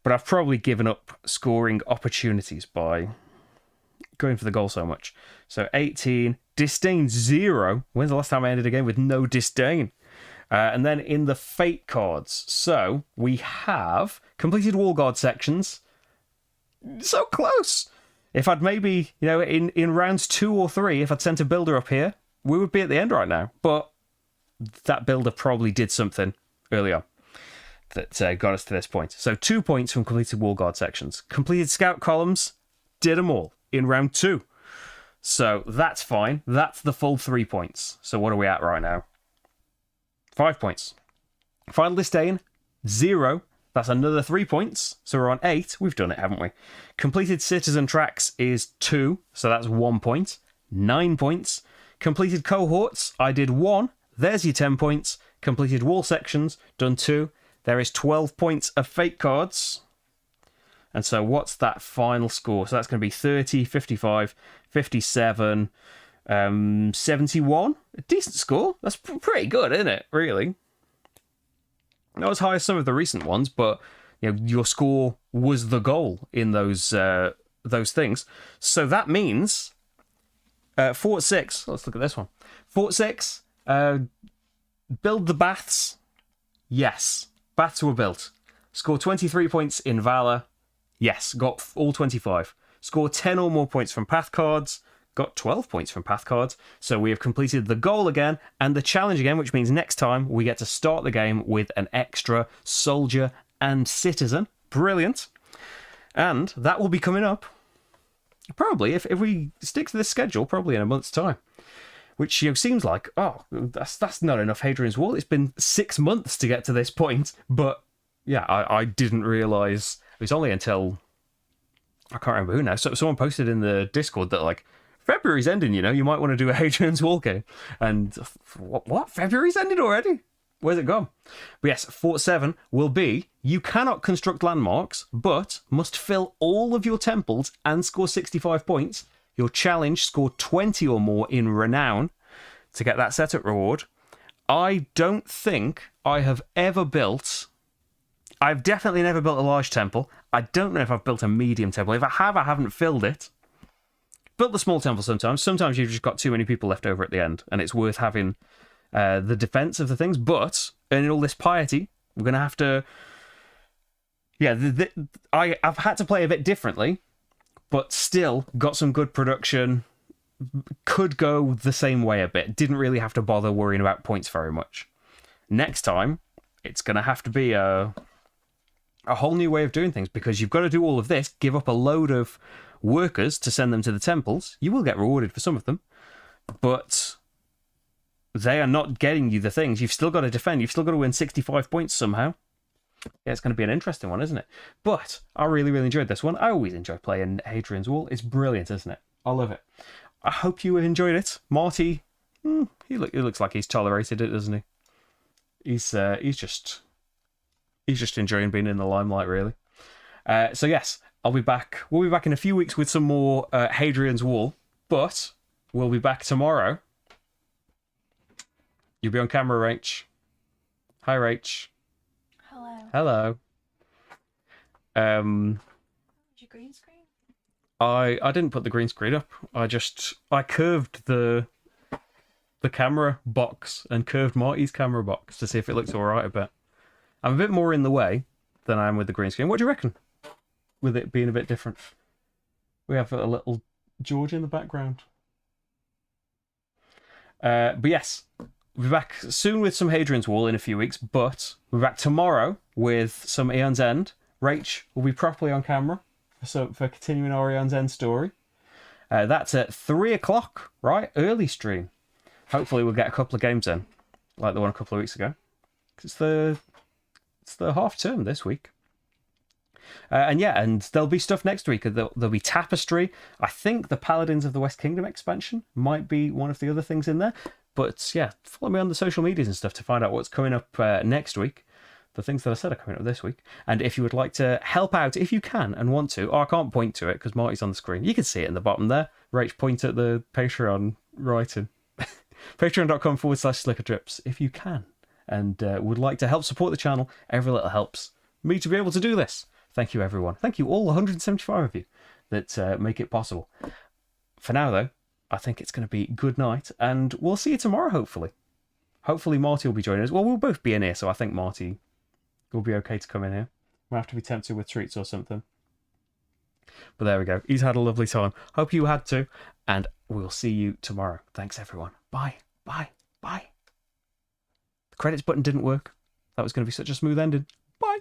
But I've probably given up scoring opportunities by going for the goal so much. So 18, disdain 0. When's the last time I ended a game with no disdain? And then in the fate cards, so we have completed wall guard sections. So close. If I'd maybe, in rounds 2 or 3, if I'd sent a builder up here, we would be at the end right now. But that builder probably did something early on that got us to this point. So 2 points from completed wall guard sections. Completed scout columns, did them all in round 2. So that's fine. That's the full 3 points. So what are we at right now? 5 points. Final disdain, 0. That's another 3 points. So we're on 8. We've done it, haven't we? Completed citizen tracks is 2. So that's 1 point. 9 points. Completed cohorts, I did 1. There's your 10 points. Completed wall sections, done 2. There is 12 points of fate cards. And so what's that final score? So that's going to be 30, 55, 57, 71. A decent score. That's pretty good, isn't it? Really. Not as high as some of the recent ones, but your score was the goal in those things. So that means Fort 6. Let's look at this one. Fort 6. Build the baths. Yes. Baths were built. Score 23 points in Valor. Yes, got all 25. Score 10 or more points from path cards. Got 12 points from path cards. So we have completed the goal again and the challenge again, which means next time we get to start the game with an extra soldier and citizen. Brilliant. And that will be coming up, probably, if we stick to this schedule, probably in a month's time. Which, you know, seems like, oh, that's not enough Hadrian's Wall. It's been 6 months to get to this point. But, yeah, I didn't realise. It was only until, I can't remember who now. So someone posted in the Discord that, like, February's ending, you know, you might want to do a Hadrian's Wall game. And, what? February's ended already? Where's it gone? But yes, Fort 7 will be, you cannot construct landmarks, but must fill all of your temples and score 65 points. Your challenge, score 20 or more in renown to get that setup reward. I don't think I have ever built... I've definitely never built a large temple. I don't know if I've built a medium temple. If I have, I haven't filled it. Built the small temple sometimes. Sometimes you've just got too many people left over at the end, and it's worth having the defense of the things. But in all this piety, we're going to have to... Yeah, I've had to play a bit differently, but still got some good production. Could go the same way a bit. Didn't really have to bother worrying about points very much. Next time, it's going to have to be a whole new way of doing things, because you've got to do all of this, give up a load of workers to send them to the temples. You will get rewarded for some of them, but they are not getting you the things. You've still got to defend. You've still got to win 65 points somehow. Yeah, it's going to be an interesting one, isn't it? But I really, really enjoyed this one. I always enjoy playing Hadrian's Wall. It's brilliant, isn't it? I love it. I hope you enjoyed it. Marty, he looks like he's tolerated it, doesn't he? He's just enjoying being in the limelight, really. So yes, I'll be back. We'll be back in a few weeks with some more Hadrian's Wall, but we'll be back tomorrow. You'll be on camera, Rach. Hi, Rach. Hello. Hello. Your green screen? I didn't put the green screen up. I curved the camera box and curved Marty's camera box to see if it looks alright a bit. I'm a bit more in the way than I am with the green screen. What do you reckon? With it being a bit different. We have a little George in the background. But yes, we'll be back soon with some Hadrian's Wall in a few weeks, but we'll be back tomorrow with some Aeon's End. Rach will be properly on camera for continuing our Aeon's End story. That's at 3 o'clock, right? Early stream. Hopefully we'll get a couple of games in, like the one a couple of weeks ago. It's the half term this week. And there'll be stuff next week. There'll be Tapestry. I think the Paladins of the West Kingdom expansion might be one of the other things in there. But yeah, follow me on the social medias and stuff to find out what's coming up next week. The things that I said are coming up this week. And if you would like to help out, if you can and want to, I can't point to it because Marty's on the screen. You can see it in the bottom there. Rach, point at the Patreon writing. Patreon.com/slickerdrips if you can and would like to help support the channel. Every little helps me to be able to do this. Thank you, everyone. Thank you, all 175 of you that make it possible. For now, though, I think it's going to be good night, and we'll see you tomorrow, hopefully. Hopefully Marty will be joining us. Well, we'll both be in here, so I think Marty will be okay to come in here. We'll have to be tempted with treats or something. But there we go. He's had a lovely time. Hope you had too, and we'll see you tomorrow. Thanks, everyone. Bye. Bye. Bye. The credits button didn't work. That was going to be such a smooth ending. Bye.